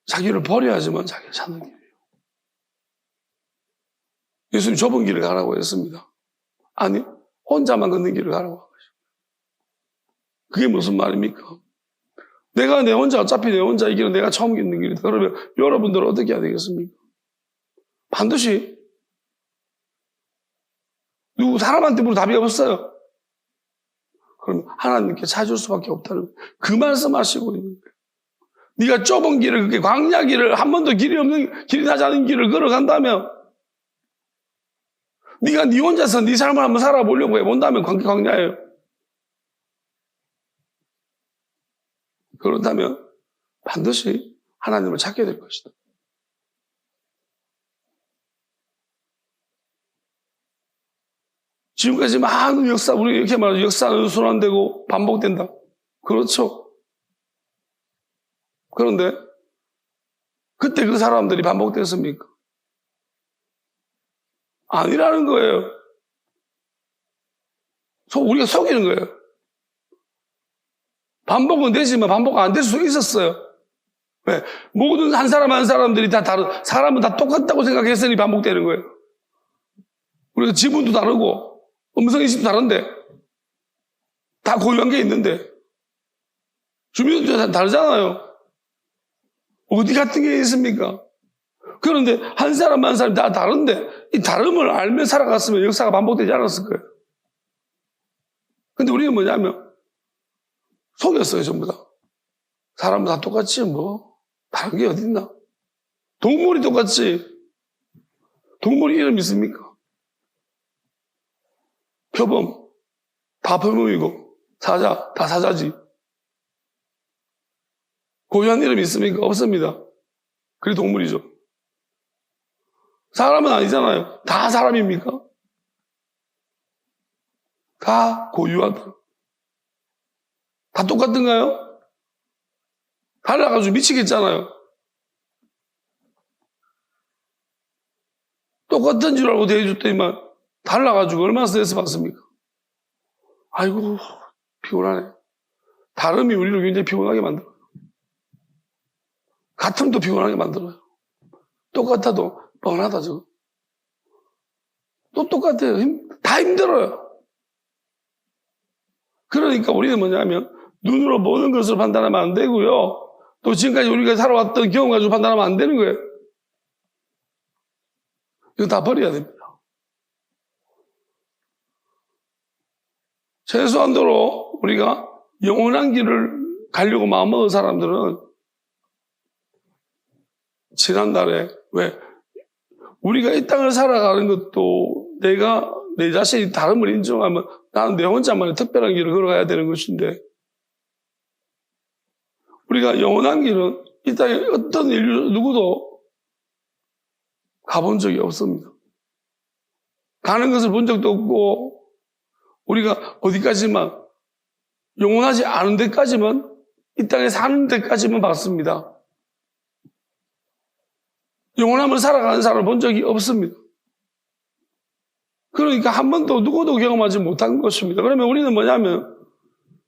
자기를 버려야지만 자기를 찾는 길이에요. 예수님 좁은 길을 가라고 했습니다. 아니, 혼자만 걷는 길을 가라고 한 것입니다. 그게 무슨 말입니까? 어차피 내 혼자 이 길은 내가 처음 걷는 길이다. 그러면 여러분들은 어떻게 해야 되겠습니까? 반드시 사람한테 물어 답이 없어요. 그럼 하나님께 찾을 수밖에 없다는 그 말씀하시고 있는 거예요. 네가 좁은 길을, 그렇게 광야 길을, 한 번도 길이 나지 않은 길을 걸어간다면 네가 네 혼자서 네 삶을 한번 살아보려고 해본다면 광야예요. 그렇다면 반드시 하나님을 찾게 될 것이다. 지금까지 많은 우리 이렇게 말하죠. 역사는 순환되고 반복된다. 그렇죠. 그런데 그때 그 사람들이 반복됐습니까? 아니라는 거예요. 우리가 속이는 거예요. 반복은 되지만 반복 안 될 수 있었어요. 왜? 모든 한 사람들이 다 사람은 다 똑같다고 생각했으니 반복되는 거예요. 우리가 지문도 다르고 음성인식도 다른데 다 고유한 게 있는데 주민등록도 다 다르잖아요. 어디 같은 게 있습니까? 그런데 한 사람 한 사람 다 다른데 이 다름을 알며 살아갔으면 역사가 반복되지 않았을 거예요. 근데 우리는 뭐냐면 속였어요. 전부 다. 사람은 다 똑같지 뭐 다른 게 어딨나. 동물이 똑같지. 동물 이름 있습니까? 표범 다 표범이고 사자 다 사자지. 고유한 이름이 있습니까? 없습니다. 그게 동물이죠. 사람은 아니잖아요. 다 사람입니까? 다 고유하다. 다 똑같은가요? 달라가지고 미치겠잖아요. 똑같은 줄 알고 대해줬더니만 달라가지고 얼마나 스트레스 받습니까? 아이고 피곤하네. 다름이 우리를 굉장히 피곤하게 만들어요. 같음도 피곤하게 만들어요. 똑같아도 뻔하다 저거. 또 똑같아요. 다 힘들어요. 그러니까 우리는 뭐냐면 눈으로 보는 것을 판단하면 안 되고요. 또 지금까지 우리가 살아왔던 경험 가지고 판단하면 안 되는 거예요. 이거 다 버려야 됩니다. 최소한도로 우리가 영원한 길을 가려고 마음먹은 사람들은 지난달에 왜 우리가 이 땅을 살아가는 것도 내가 내 자신이 다름을 인정하면 나는 내 혼자만의 특별한 길을 걸어가야 되는 것인데 우리가 영원한 길은 이 땅에 어떤 인류 누구도 가본 적이 없습니다. 가는 것을 본 적도 없고 우리가 어디까지만 영원하지 않은 데까지만 이 땅에 사는 데까지만 봤습니다. 영원함을 살아가는 사람을 본 적이 없습니다. 그러니까 한 번도 누구도 경험하지 못한 것입니다. 그러면 우리는 뭐냐면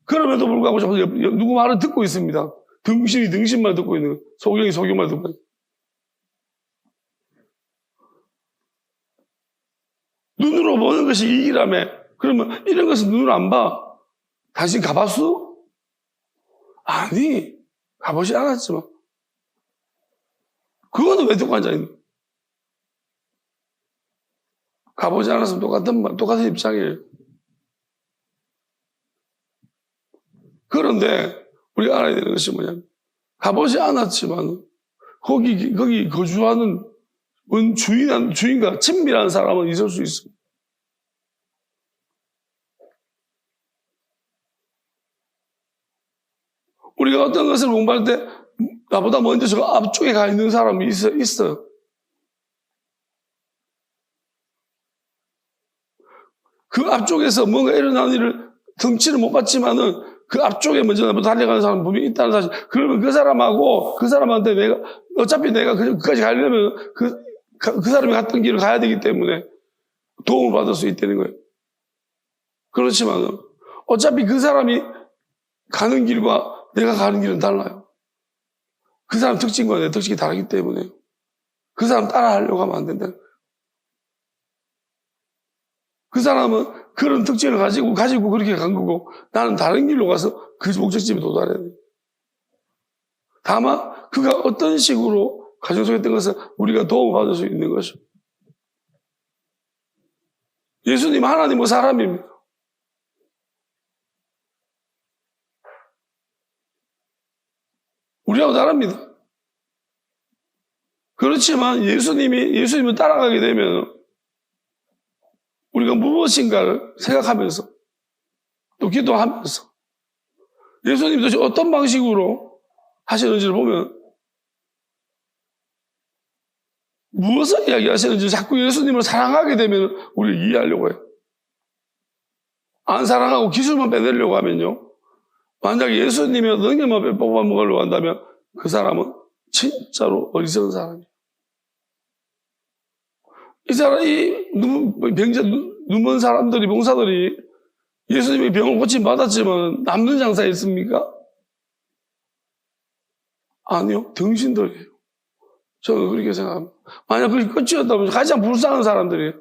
그럼에도 불구하고 누구 말을 듣고 있습니다. 등신이 등신만 듣고 있는 거예요. 소경이 소경만 듣고 있는 거예요. 눈으로 보는 것이 이익이라며. 그러면 이런 것은 눈으로 안 봐. 당신 가봤어? 아니, 가보지 않았지만. 그거는 왜 듣고 앉아있는 거예요? 가보지 않았으면 똑같은 입장이에요. 그런데 우리가 알아야 되는 것이 뭐냐면 가보지 않았지만 거기 거주하는 주인과 친밀한 사람은 있을 수 있습니다. 우리가 어떤 것을 공부할 때 나보다 먼저 저 앞쪽에 가 있는 사람이 있어요. 그 앞쪽에서 뭔가 일어나는 일을 덩치를 못 봤지만은 그 앞쪽에 먼저 나보다 달려가는 사람은 분명히 있다는 사실. 그러면 그 사람하고 그 사람한테 어차피 내가 그까지 가려면 그 사람이 갔던 길을 가야 되기 때문에 도움을 받을 수 있다는 거예요. 그렇지만은 어차피 그 사람이 가는 길과 내가 가는 길은 달라요. 그 사람 특징과 내 특징이 다르기 때문에 그 사람 따라하려고 하면 안 된다. 그 사람은 그런 특징을 가지고 그렇게 간 거고 나는 다른 길로 가서 그 목적지에 도달해야 돼. 다만 그가 어떤 식으로 가정속했던 것을 우리가 도움받을 수 있는 것이죠. 예수님 하나님은 사람입니다. 우리하고 다릅니다. 그렇지만 예수님을 따라가게 되면 우리가 무엇인가를 생각하면서 또 기도하면서 예수님 도대체 어떤 방식으로 하시는지를 보면 무엇을 이야기하시는지 자꾸 예수님을 사랑하게 되면 우리를 이해하려고 해요. 안 사랑하고 기술만 빼내려고 하면요. 만약에 예수님이 어떤 것만 뽑아먹으려고 한다면 그 사람은 진짜로 어리석은 사람이에요. 이 사람이 눈먼 사람들이, 봉사들이 예수님의 병을 고침 받았지만 남는 장사에 있습니까? 아니요. 등신들이에요. 저는 그렇게 생각합니다. 만약 그게 끝이었다면 가장 불쌍한 사람들이에요.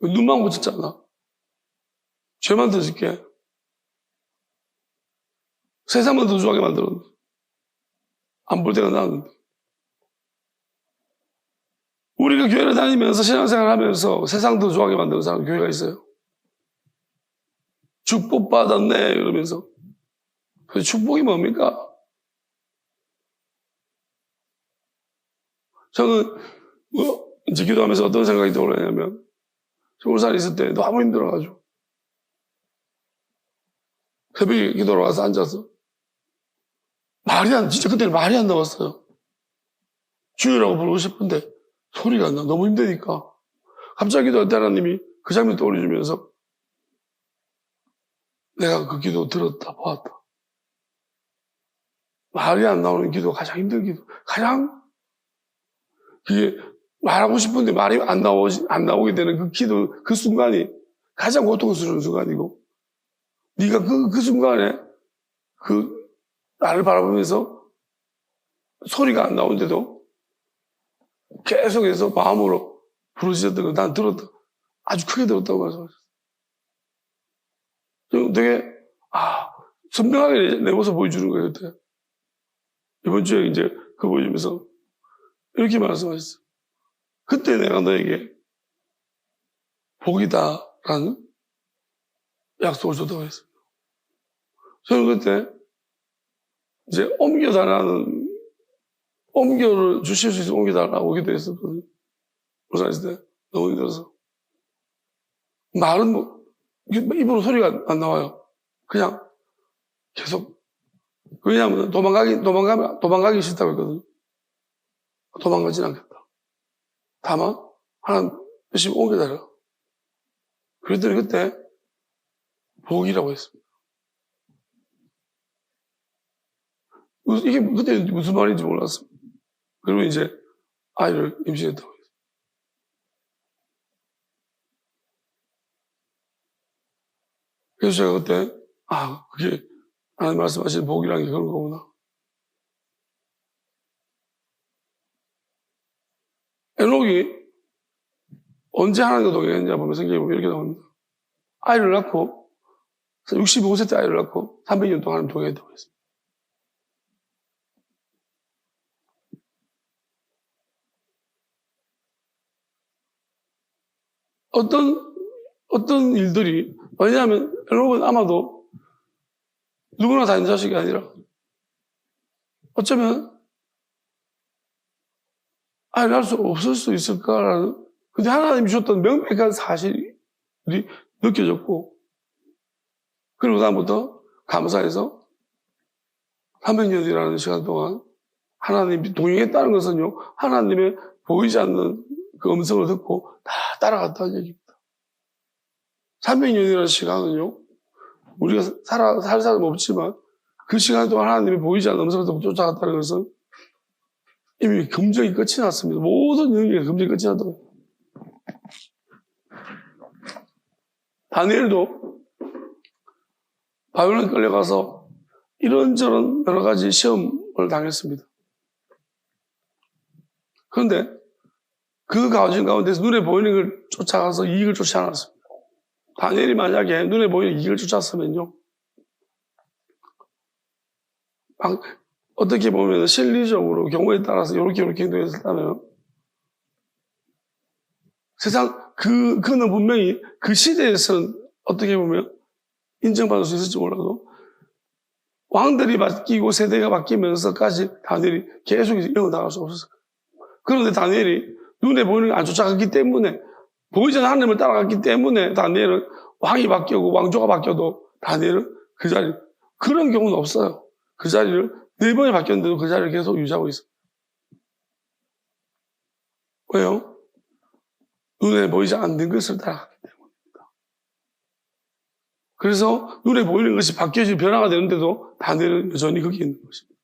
눈만 고쳤잖아. 죄만 더 짓게. 세상만 더 좋아하게 만들었는데. 안 볼 때가 나았는데. 우리가 교회를 다니면서 신앙생활 하면서 세상 더 좋아하게 만드는 사람 교회가 있어요. 축복받았네 이러면서. 그 축복이 뭡니까? 저는 이제 기도하면서 어떤 생각이 떠오르냐면 서울살에 있을 때 너무 힘들어가지고 새벽에 기도하러 와서 앉아서 진짜 그때는 말이 안 나왔어요. 주여라고 부르고 싶은데 소리가 안 나. 너무 힘드니까. 갑자기 기도할 때 하나님이 그 장면 떠올려주면서 내가 그 기도 들었다, 보았다. 말이 안 나오는 기도가 가장 힘든 기도. 가장 그게 말하고 싶은데 말이 안 나오게 되는 그 기도, 그 순간이 가장 고통스러운 순간이고 네가 그 순간에 나를 바라보면서 소리가 안 나오는데도 계속해서 마음으로 부르짖었던 걸 난 들었다. 아주 크게 들었다고 말씀하셨어요. 되게, 선명하게 내 모습 보여주는 거예요, 그때. 이번 주에 이제 그거 보여주면서 이렇게 말씀하셨어요. 그때 내가 너에게 복이다라는 약속을 줬다고 했어요. 저는 그때 이제 옮겨를 주실 수 있으면 옮겨달라고 기도했었거든요. 부산 있을 때 너무 힘들어서. 말은 입으로 소리가 안 나와요. 그냥 계속. 왜냐하면 도망가기 싫다고 했거든요. 도망가진 않겠다. 다만, 하나님 열심히 옮겨달라. 그랬더니 그때 복이라고 했습니다. 이게 그때 무슨 말인지 몰랐습니다. 그리고 이제 아이를 임신했다고 했어요. 그래서 제가 그때, 그게 하나님 말씀하신 복이라는 게 그런 거구나. 에녹이 언제 하나님과 동행했냐 보면 생각해보면 이렇게 나옵니다. 아이를 낳고, 65세 때 아이를 낳고 300년 동안 하나님 동행했다고 했습니다. 어떤 일들이, 왜냐하면 에녹은 아마도 누구나 다 있는 자식이 아니라 어쩌면 아이를 낳을 수 없을 수 있을까라는, 근데 하나님이 주셨던 명백한 사실이 느껴졌고, 그리고 다음부터 감사해서 300년이라는 시간 동안 하나님이 동행했다는 것은요, 하나님의 보이지 않는 그 음성을 듣고 다 따라갔다는 얘기입니다. 300년이라는 시간은요, 우리가 살 사람 없지만 그 시간 동안 하나님이 보이지 않는 음성을 듣고 쫓아갔다는 것은 이미 금정이 끝이 났습니다. 모든 영역에 금정이 끝이 났다고. 다니엘도 바벨론 끌려가서 이런저런 여러 가지 시험을 당했습니다. 그런데 그 과정 가운데서 눈에 보이는 걸 쫓아가서 이익을 쫓지 않았습니다. 다니엘이 만약에 눈에 보이는 이익을 쫓았으면요, 어떻게 보면 실리적으로 경우에 따라서 이렇게 행동했다면 그는 분명히 그 시대에서는 어떻게 보면 인정받을 수 있을지 몰라도 왕들이 바뀌고 세대가 바뀌면서까지 다니엘이 계속 이어나갈 수 없었어요. 그런데 다니엘이 눈에 보이는 게 안 쫓아갔기 때문에, 보이지 않는 하나님을 따라갔기 때문에 다니엘은 왕이 바뀌고 왕조가 바뀌어도 다니엘은 그 자리, 그런 경우는 없어요. 그 자리를 4번이 바뀌었는데도 그 자리를 계속 유지하고 있어요. 왜요? 눈에 보이지 않는 것을 따라갔기 때문입니다. 그래서 눈에 보이는 것이 바뀌어지고 변화가 되는데도 다니엘은 여전히 거기 있는 것입니다.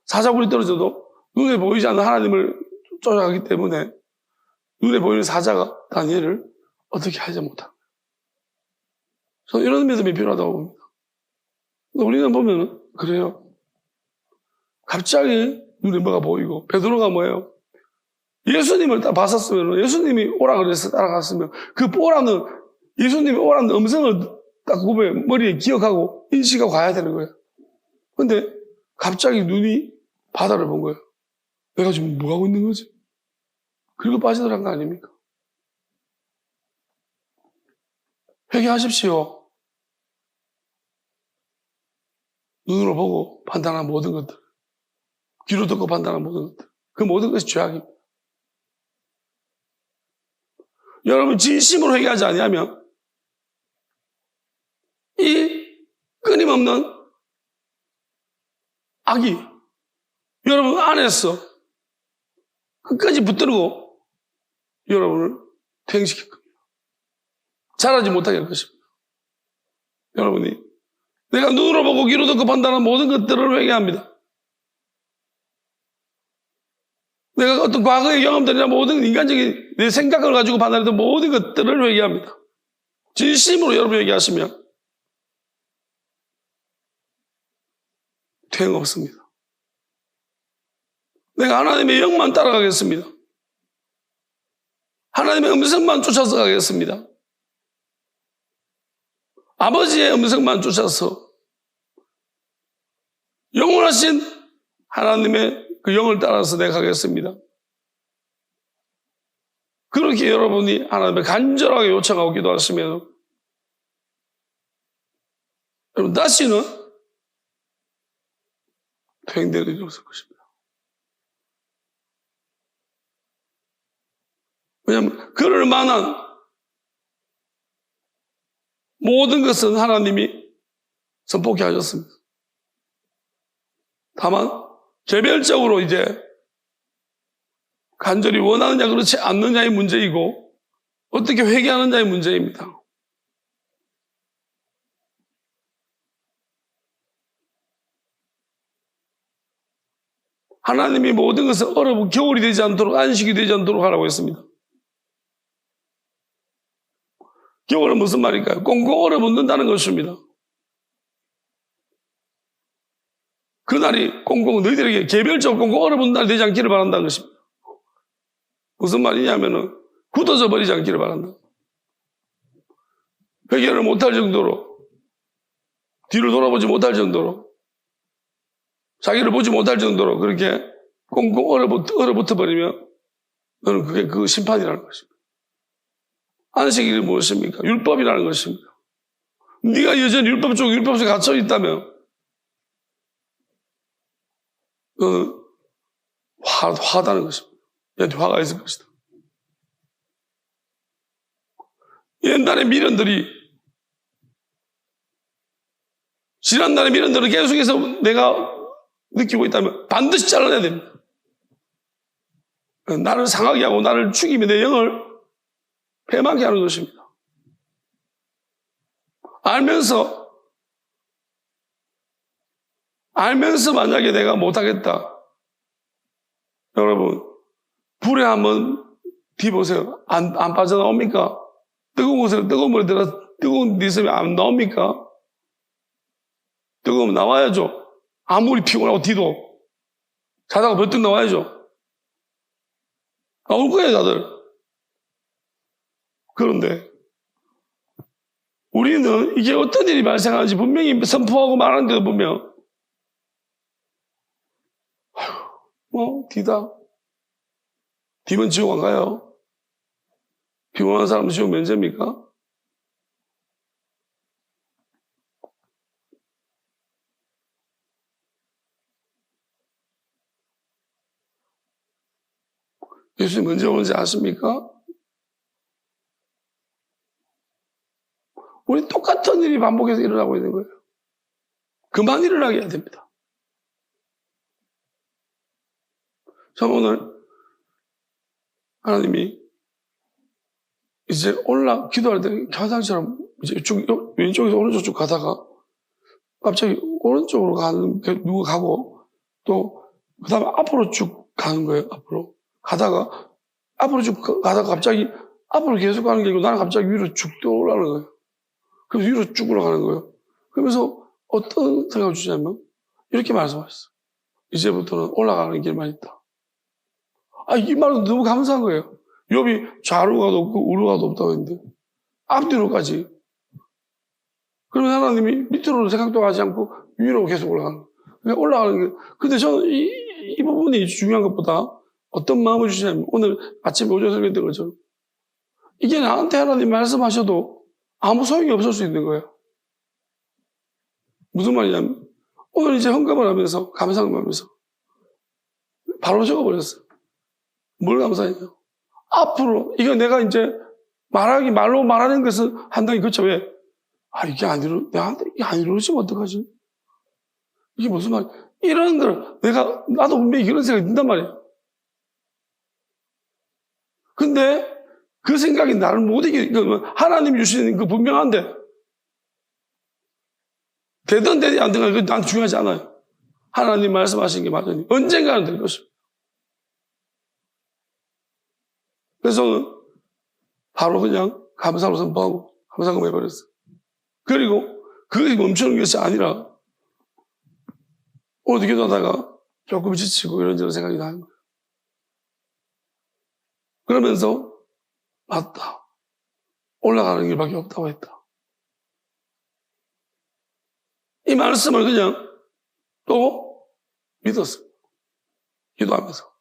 사자굴이 떨어져도 눈에 보이지 않는 하나님을 쫓아가기 때문에 눈에 보이는 사자가 다니엘을 어떻게 하지 못합니다. 저는 이런 믿음이 필요하다고 봅니다. 근데 우리는 보면 그래요. 갑자기 눈에 뭐가 보이고, 베드로가 뭐예요? 예수님을 딱 봤었으면, 예수님이 오라 그래서 따라갔으면, 그 오라는, 예수님이 오라는 음성을 딱 보면 머리에 기억하고 인식하고 가야 되는 거예요. 근데 갑자기 눈이 바다를 본 거예요. 내가 지금 뭐 하고 있는 거지? 그리고 빠져들어간 거 아닙니까? 회개하십시오. 눈으로 보고 판단한 모든 것들, 귀로 듣고 판단한 모든 것들, 그 모든 것이 죄악입니다. 여러분 진심으로 회개하지 아니하면 이 끊임없는 악이 여러분 안에서 끝까지 붙들고 여러분을 퇴행시킬 겁니다. 자라지 못하게 할 것입니다. 여러분이 내가 눈으로 보고 귀로 듣고 판단한 모든 것들을 회개합니다. 내가 어떤 과거의 경험들이나 모든 인간적인 내 생각을 가지고 판단했던 모든 것들을 회개합니다. 진심으로 여러분 회개하시면 퇴행 없습니다. 내가 하나님의 영만 따라가겠습니다. 하나님의 음성만 쫓아서 가겠습니다. 아버지의 음성만 쫓아서 영원하신 하나님의 그 영을 따라서 내가 가겠습니다. 그렇게 여러분이 하나님의 간절하게 요청하고 기도하시면 여러분 다시는 퇴행될 일이 없을 것입니다. 왜냐하면 그럴 만한 모든 것은 하나님이 선포케 하셨습니다. 다만 개별적으로 이제 간절히 원하느냐 그렇지 않느냐의 문제이고 어떻게 회개하느냐의 문제입니다. 하나님이 모든 것을 겨울이 되지 않도록 안식이 되지 않도록 하라고 했습니다. 겨울은 무슨 말일까요? 꽁꽁 얼어붙는다는 것입니다. 그날이 꽁꽁 너희들에게 개별적으로 꽁꽁 얼어붙는 날이 되지 않기를 바란다는 것입니다. 무슨 말이냐면은 굳어져 버리지 않기를 바란다. 회개를 못할 정도로 뒤를 돌아보지 못할 정도로 자기를 보지 못할 정도로 그렇게 꽁꽁 얼어붙어 버리면 너는 그게 그 심판이라는 것입니다. 안식일이 무엇입니까? 율법이라는 것입니다. 네가 여전히 율법 속에 갇혀 있다면 너는 화다는 것입니다. 얘한테 화가 있을 것이다. 옛날의 미련들이 지난날의 미련들을 계속해서 내가 느끼고 있다면 반드시 잘라내야 됩니다. 나를 상하게 하고 나를 죽이며 내 영을 패망케 하는 것입니다. 알면서 만약에 내가 못하겠다. 여러분 불에 한번 뒤보세요. 안 빠져나옵니까? 뜨거운 곳에 뜨거운 물에 들어 뜨거운 데 있으면 안 나옵니까? 뜨거우면 나와야죠. 아무리 피곤하고 뒤도 자다가 벌떡 나와야죠. 나올 거예요 다들. 그런데 우리는 이게 어떤 일이 발생하는지 분명히 선포하고 말하는데도 보면 뒤다. 뒤면 지옥 안 가요? 피곤한 사람 지옥 면제입니까? 예수님 언제 오는지 아십니까? 우리 똑같은 일이 반복해서 일어나고 있는 거예요. 그만 일어나게 해야 됩니다. 저 오늘 하나님이 이제 기도할 때 가장처럼 이제 왼쪽에서 오른쪽 쭉 가다가 갑자기 오른쪽으로 가는 누가 가고 또 그다음에 앞으로 쭉 가는 거예요. 앞으로 가다가 앞으로 쭉 가다가 갑자기 앞으로 계속 가는 게 아니고 나는 갑자기 위로 쭉 올라가는 거예요. 그래서 위로 쭉 올라가는 거예요. 그러면서 어떤 생각을 주냐면 이렇게 말씀하셨어요. 이제부터는 올라가는 길만 있다. 이 말은 너무 감사한 거예요. 욥이 좌루가도 없고 우루가도 없다고 했는데 앞뒤로까지. 그러면 하나님이 밑으로 생각도 하지 않고 위로 계속 올라가는 거예요. 그러니까 올라가는 게. 근데 저는 이 부분이 중요한 것보다 어떤 마음을 주시냐면 오늘 아침에 오전 설교했던 거죠. 이게 나한테 하나님 말씀하셔도 아무 소용이 없을 수 있는 거예요. 무슨 말이냐면 오늘 이제 헌금을 하면서 감사금을 하면서 바로 적어버렸어요. 뭘 감사해요? 앞으로 이거 내가 이제 말로 말하는 것을 한다니 그렇죠. 왜? 이게 이게 안 이루어지면 어떡하지? 이게 무슨 말? 이런 걸 나도 분명히 그런 생각이 든단 말이에요. 근데 그 생각이 나를 못 하나님이 주시는 그 분명한데 되든 되지 안 되든 난 중요하지 않아요. 하나님 말씀하신 게 맞으니 언젠가는 될 것입니다. 그래서 바로 그냥 감사로 선포하고 감사금 해버렸어요. 그리고 그게 멈추는 것이 아니라 오늘도 기도하다가 조금 지치고 이런저런 생각이 나는 거예요. 그러면서 맞다. 올라가는 길밖에 없다고 했다. 이 말씀을 그냥 또 믿었어요. 기도하면서.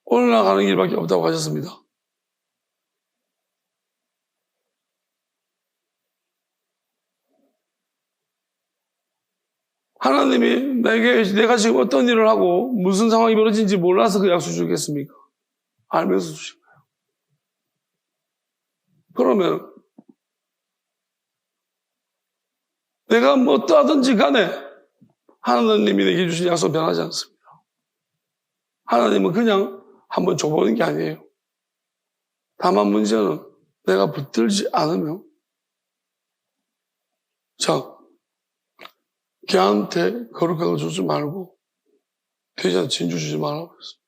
올라가는 길밖에 없다고 하셨습니다. 하나님이 내가 지금 어떤 일을 하고 무슨 상황이 벌어진지 몰라서 그 약속 주겠습니까? 알면서 주신 거예요. 그러면 내가 뭐 어떠하든지 간에 하나님이 내게 주신 약속 변하지 않습니다. 하나님은 그냥 한번 줘보는 게 아니에요. 다만 문제는 내가 붙들지 않으면 걔한테 거룩한 거 주지 말고 돼지한테 진주 주지 말라고 했습니다.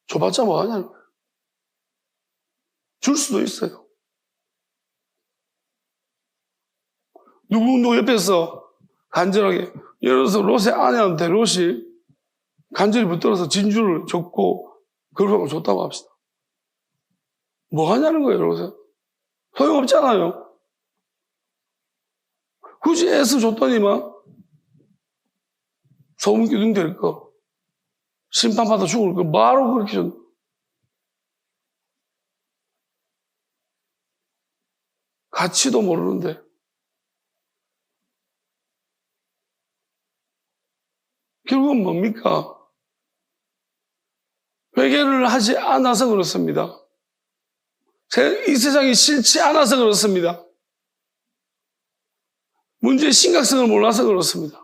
줘봤자 뭐하냐는 거예요. 줄 수도 있어요. 누구 옆에서 간절하게 예를 들어서 롯의 아내한테 롯이 간절히 붙들어서 진주를 줬고 거룩한 걸 줬다고 합시다. 뭐 하냐는 거예요, 롯은. 소용없잖아요. 굳이 애써 줬더니만 소문기둥 될 거, 심판받아 죽을 거, 바로 그렇게 줬. 가치도 모르는데. 결국은 뭡니까? 회개를 하지 않아서 그렇습니다. 이 세상이 싫지 않아서 그렇습니다. 문제의 심각성을 몰라서 그렇습니다.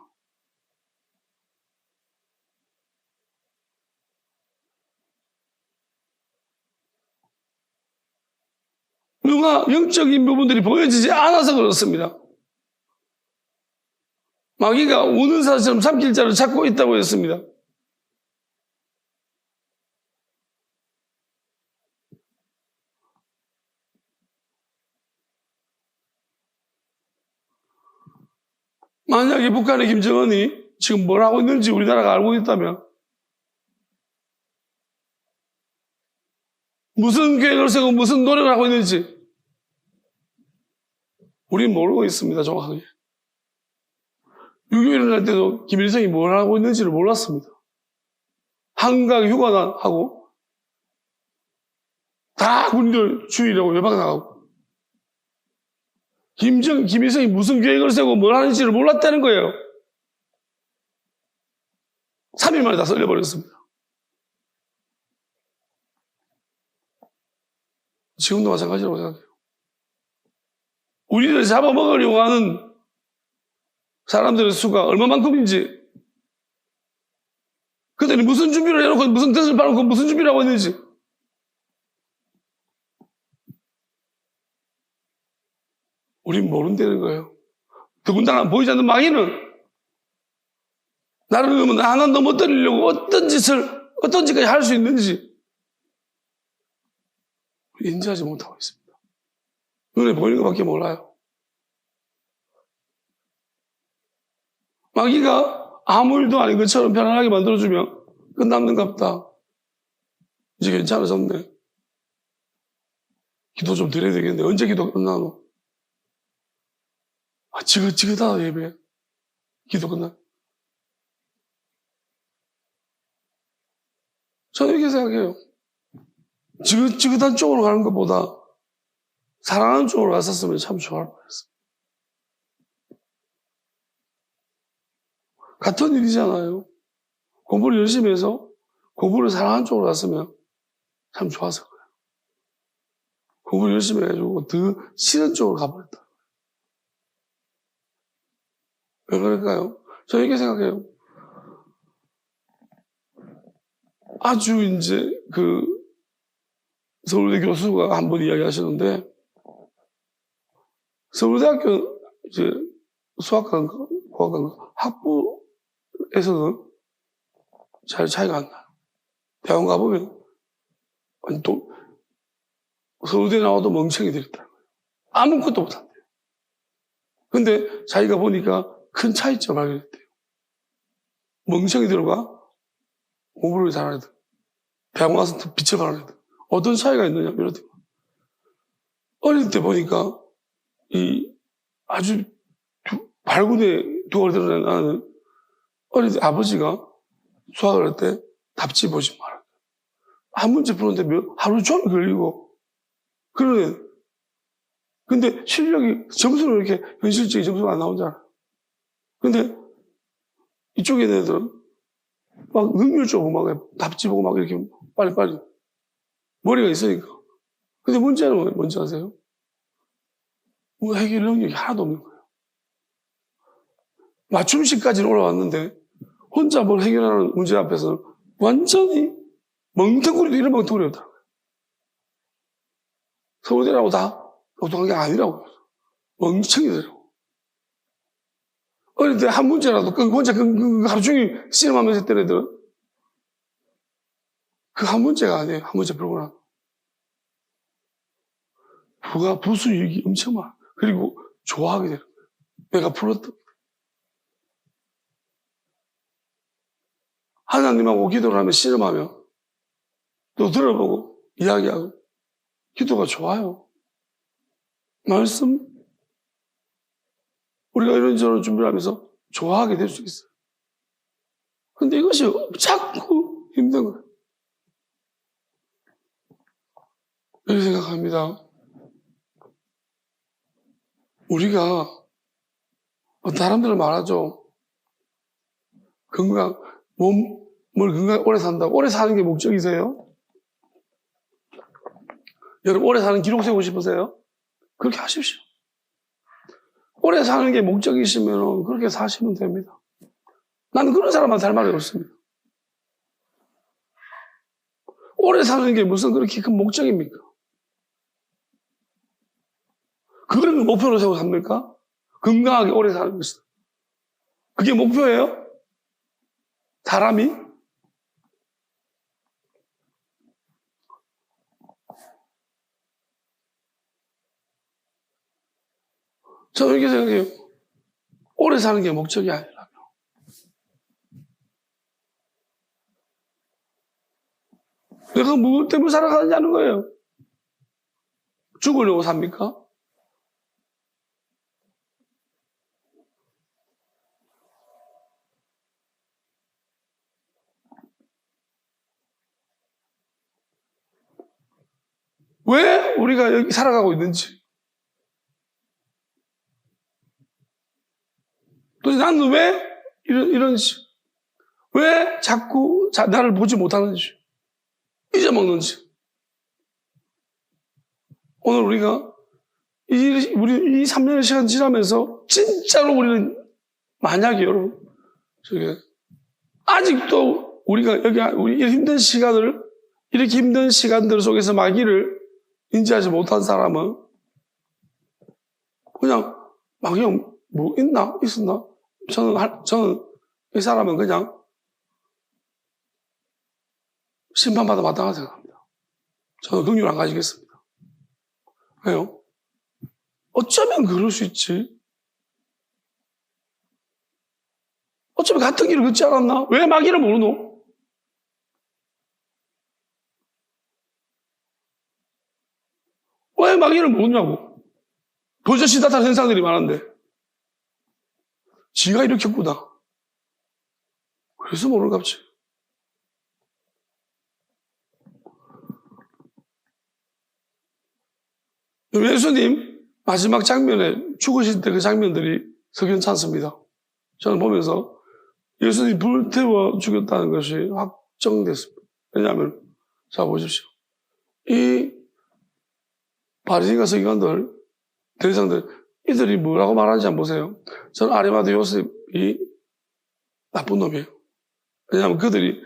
누가 영적인 부분들이 보여지지 않아서 그렇습니다. 마귀가 우는 사람처럼 삼킬 자를 찾고 있다고 했습니다. 만약에 북한의 김정은이 지금 뭘 하고 있는지 우리나라가 알고 있다면 무슨 계획을 세우고 무슨 노력을 하고 있는지 우리는 모르고 있습니다. 정확하게. 6.25 일어날 때도 김일성이 뭘 하고 있는지를 몰랐습니다. 한강 휴관하고 다 군인들 주의라고 외박 나가고 김일성이 무슨 계획을 세우고 뭘 하는지를 몰랐다는 거예요. 3일 만에 다 썰려버렸습니다. 지금도 마찬가지라고 생각해요. 우리를 잡아먹으려고 하는 사람들의 수가 얼마만큼인지, 그들이 무슨 준비를 해놓고 무슨 뜻을 바르고 무슨 준비를 하고 있는지 우린 모른다는 거예요. 더군다나 보이지 않는 마귀는 나를 하나 넘어뜨리려고 어떤 짓까지 할 수 있는지 인지하지 못하고 있습니다. 눈에 보이는 것밖에 몰라요. 마귀가 아무 일도 아닌 것처럼 편안하게 만들어주면 끝남는갑다. 이제 괜찮아졌네. 기도 좀 드려야 되겠는데 언제 기도 끝나노? 지긋지긋하다 예배. 기도 끝나. 저는 이렇게 생각해요. 지긋지긋한 쪽으로 가는 것보다 사랑하는 쪽으로 갔었으면 참 좋을 뻔했어요. 같은 일이잖아요. 공부를 열심히 해서 공부를 사랑하는 쪽으로 갔으면 참 좋았을 거예요. 공부를 열심히 해가지고 더 싫은 쪽으로 가버렸다. 왜 그럴까요? 저 이렇게 생각해요. 아주 이제 서울대 교수가 한 번 이야기하시는데, 서울대학교 이제 수학과인가 과학과인가 학부에서는 잘 차이가 안 나요. 대학원 가보면 또 서울대 나와도 멍청이들이 있다는 거예요. 아무것도 못한대요. 근데 자기가 보니까 큰 차이점을 발견했대요. 멍청이들과 공부를 잘하는 애들, 대학원 가서 빛을 발하는 애들. 어떤 차이가 있느냐, 이러더니. 어릴 때 보니까 아주 발군의 두어를 드러나는 어릴 때 아버지가 수학을 할 때 답지 보지 마라. 한 문제 푸는데 하루 종일 걸리고, 그러네. 근데 실력이, 점수는 이렇게 현실적인 점수가 안 나오잖아. 근데 이쪽에 있는 애들은 막 능률적으로 막 답지 보고 막 이렇게 빨리빨리 머리가 있으니까. 근데 문제는 뭔지 아세요? 뭐 해결 능력이 하나도 없는 거예요. 맞춤식까지는 올라왔는데 혼자 뭘 해결하는 문제 앞에서는 완전히 멍텅구리도 이런 멍텅구리 없더라고요. 서울대라고 다 똑똑한 게 아니라고요. 멍청이더라고. 어릴 때 한 문제라도 혼자 하루 종일 씨름하면서 했던 애들은 그 한 문제가 아니에요. 한 문제 풀고 나서. 부수익이 엄청 많아. 그리고 좋아하게 되는 거예요. 내가 풀었던. 하나님하고 기도를 하면 씨름하면 또 들어보고 이야기하고 기도가 좋아요. 말씀 우리가 이런저런 준비를 하면서 좋아하게 될 수 있어요. 근데 이것이 자꾸 힘든 거예요. 이렇게 생각합니다. 우리가 사람들은 말하죠. 몸을 건강 오래 산다고. 오래 사는 게 목적이세요? 여러분 오래 사는 기록 세우고 싶으세요? 그렇게 하십시오. 오래 사는 게 목적이시면 그렇게 사시면 됩니다. 나는 그런 사람한테 할 말이 없습니다. 오래 사는 게 무슨 그렇게 큰 목적입니까? 그걸 목표로 세우고 삽니까? 건강하게 오래 사는 것이다. 그게 목표예요? 사람이? 저는 이렇게 생각해요. 오래 사는 게 목적이 아니라요. 내가 무엇 때문에 살아가느냐는 거예요. 죽으려고 삽니까? 왜 우리가 여기 살아가고 있는지. 도대체 나는 왜 이런지. 왜 자꾸 나를 보지 못하는지. 잊어먹는지. 오늘 우리가 우리 이 3년의 시간 지나면서 진짜로 우리는 만약에 여러분 아직도 우리가 여기 우리 이렇게 힘든 시간들 속에서 마귀를 인지하지 못한 사람은 그냥 뭐 있었나? 저는 이 사람은 그냥 심판받아 마땅하다고 생각합니다. 저는 긍휼 안 가지겠습니다. 왜요? 어쩌면 그럴 수 있지. 어쩌면 같은 길을 걷지 않았나? 왜 마귀를 모르노? 자기를 모르냐고. 버젓이 나타난 현상들이 많은데. 지가 일으켰구나. 그래서 모르는갑지. 예수님 마지막 장면에 죽으실 때 그 장면들이 석연치 않습니다. 저는 보면서 예수님이 불태워 죽였다는 것이 확정됐습니다. 왜냐하면 자 보십시오. 이 바리새인과 서기관들, 대리장들 이들이 뭐라고 말하는지 한번 보세요. 저는 아리마대 요셉이 나쁜 놈이에요. 왜냐하면 그들이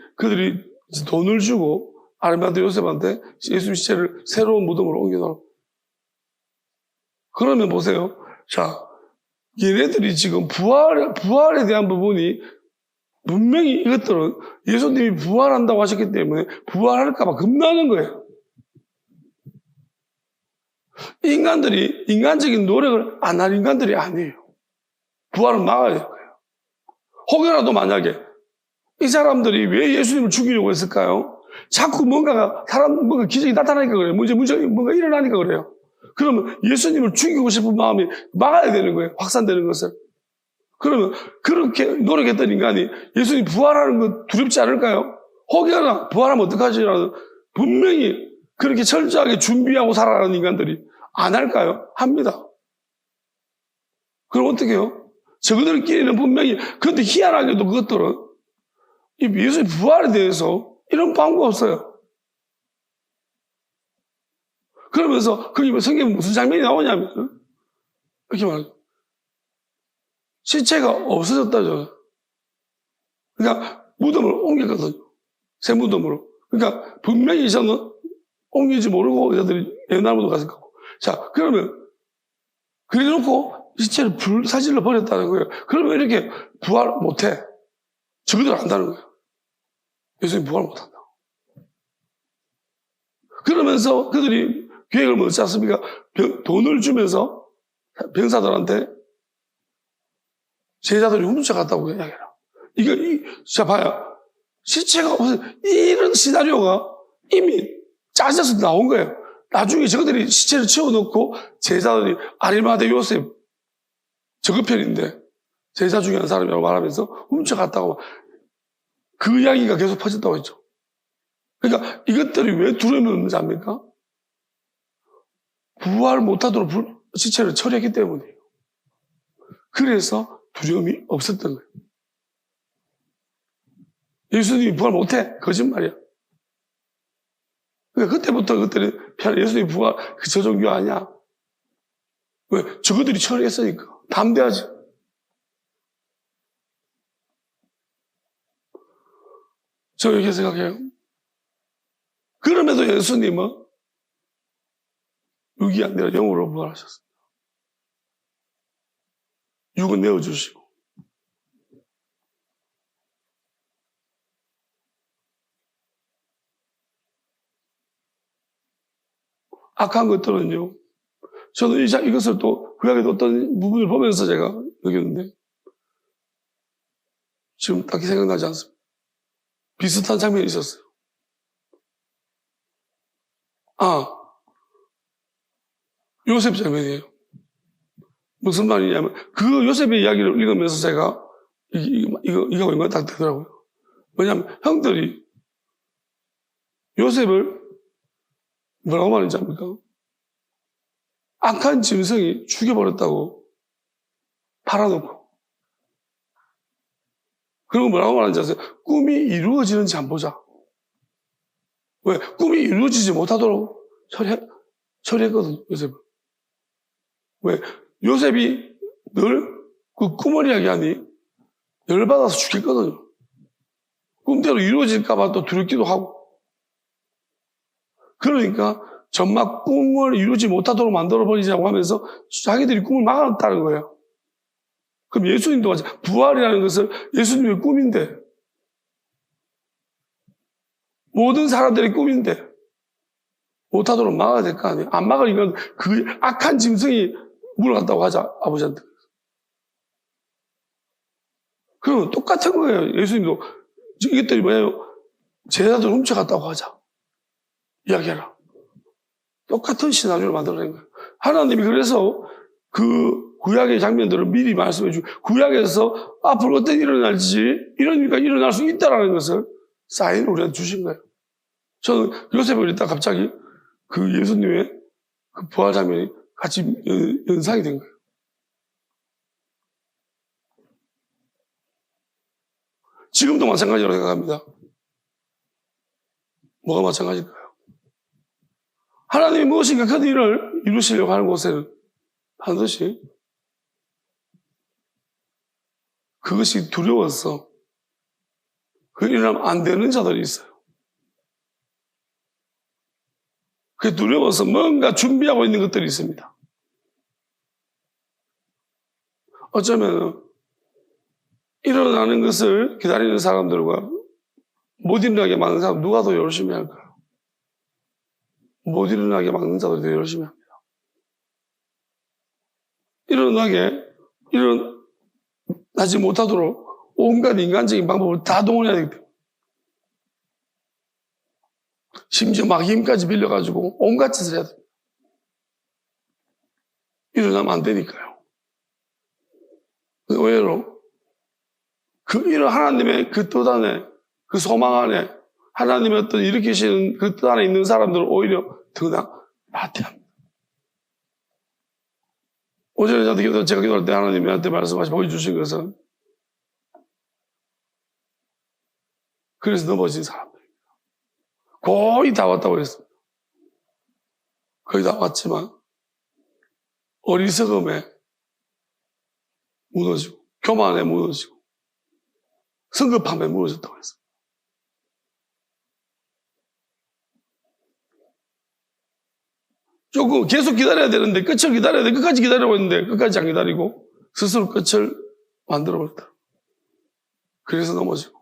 돈을 주고 아리마대 요셉한테 예수님 시체를 새로운 무덤으로 옮겨놓으라고. 그러면 보세요. 자, 얘네들이 지금 부활에 대한 부분이 분명히 이것들은 예수님이 부활한다고 하셨기 때문에 부활할까봐 겁나는 거예요. 인간들이 인간적인 노력을 안 할 인간들이 아니에요. 부활은 막아야 될 거예요. 혹여라도 만약에 이 사람들이 왜 예수님을 죽이려고 했을까요? 자꾸 뭔가 기적이 나타나니까 그래요. 뭔가 일어나니까 그래요. 그러면 예수님을 죽이고 싶은 마음이 막아야 되는 거예요. 확산되는 것을. 그러면 그렇게 노력했던 인간이 예수님 부활하는 거 두렵지 않을까요? 혹여나 부활하면 어떡하지라는 분명히 그렇게 철저하게 준비하고 살아가는 인간들이 안 할까요? 합니다. 그럼 어떻게 해요? 저그들끼리는 분명히, 그런데 희한하게도 그것들은 이 예수의 부활에 대해서 이런 방법 없어요. 그러면서 거기 성경에 무슨 장면이 나오냐면 이렇게 말해요. 시체가 없어졌다죠. 그러니까 무덤을 옮겼거든요. 새 무덤으로. 그러니까 분명히 저는 옮기지 모르고 여자들이 옛날 무덤 갔을 거고. 자, 그러면 그래 놓고 시체를 불사질러 버렸다는 거예요. 그러면 이렇게 부활 못해. 저기들 안다는 거예요. 예수님 부활 못한다. 그러면서 그들이 계획을 뭐지 않습니까? 돈을 주면서 병사들한테 제자들이 훔쳐갔다고 이야기해라. 자, 봐요. 시체가 없어서 이런 시나리오가 이미 짜져서 나온 거예요. 나중에 저들이 시체를 채워놓고 제자들이 아리마대 요셉 저급편인데 제자 중에 한 사람이라고 말하면서 훔쳐갔다고 그 이야기가 계속 퍼졌다고 했죠. 그러니까 이것들이 왜 두려움이 없는지 압니까? 부활 못하도록 시체를 처리했기 때문이에요. 그래서 두려움이 없었던 거예요. 예수님이 부활 못해. 거짓말이야. 그러니까 그때부터 그들이 예수님이 부활, 저 종교 아니야. 왜? 저것들이 처리했으니까. 담대하지. 저 이렇게 생각해요. 그럼에도 예수님은 육이 아니라 영으로 부활하셨습니다. 육은 내어주시고. 악한 것들은요. 저는 이것을 또 구약의 어떤 부분을 보면서 제가 느꼈는데 지금 딱히 생각나지 않습니다. 비슷한 장면이 있었어요. 요셉 장면이에요. 무슨 말이냐면 그 요셉의 이야기를 읽으면서 제가 이거 연관이 딱 되더라고요. 왜냐하면 형들이 요셉을 뭐라고 말하는지 압니까? 악한 짐승이 죽여버렸다고 팔아놓고. 그리고 뭐라고 말하는지 아세요? 꿈이 이루어지는지 한번 보자. 왜? 꿈이 이루어지지 못하도록 처리했거든요, 요셉을. 왜? 요셉이 늘 그 꿈을 이야기하니 열받아서 죽겠거든요. 꿈대로 이루어질까봐 또 두렵기도 하고. 그러니까 정말 꿈을 이루지 못하도록 만들어버리자고 하면서 자기들이 꿈을 막았다는 거예요. 그럼 예수님도 마찬가지. 부활이라는 것은 예수님의 꿈인데, 모든 사람들의 꿈인데 못하도록 막아야 될 거 아니에요. 안 막으니까 그 악한 짐승이 물어간다고 하자, 아버지한테. 그러면 똑같은 거예요. 예수님도 이것들이 뭐예요? 제자들 훔쳐갔다고 하자. 이야기해라. 똑같은 시나리오를 만들어낸 거예요. 하나님이 그래서 그 구약의 장면들을 미리 말씀해 주고 구약에서 앞으로 어떤 일이 일어날지 이런 일이 일어날 수 있다는 것을 사인을 우리한테 주신 거예요. 저는 요셉을 읽다 갑자기 그 예수님의 그 부활 장면이 같이 연상이 된 거예요. 지금도 마찬가지라고 생각합니다. 뭐가 마찬가지일까요? 하나님이 무엇인가 큰 일을 이루시려고 하는 곳에는 반드시 그것이 두려워서 그 일어나면 안 되는 자들이 있어요. 그게 두려워서 뭔가 준비하고 있는 것들이 있습니다. 어쩌면 일어나는 것을 기다리는 사람들과 못 일어나게 막는 사람 누가 더 열심히 할까요? 못 일어나게 막는 자들이 더 열심히 합니다. 일어나지 못하도록 온갖 인간적인 방법을 다 동원해야 되기 때문에 심지어 막 힘까지 빌려가지고 온갖 짓을 해야 됩니다. 일어나면 안 되니까요. 의외로 이런 하나님의 그 뜻 안에 그 소망 안에 하나님의 어떤 일으키시는 그 뜻 안에 있는 사람들은 오히려 더 나태합니다. 오전에 제가 기도할 때 하나님이 저한테 말씀하시 보여주신 것은 그래서 넘어진 사람들입니다. 거의 다 왔다고 했습니다. 거의 다 왔지만 어리석음에 무너지고 교만에 무너지고 성급함에 무너졌다고 했습니다. 조금 계속 기다려야 되는데 끝을 기다려야 돼. 끝까지 기다리고 있는데 끝까지 안 기다리고 스스로 끝을 만들어버렸다. 그래서 넘어지고.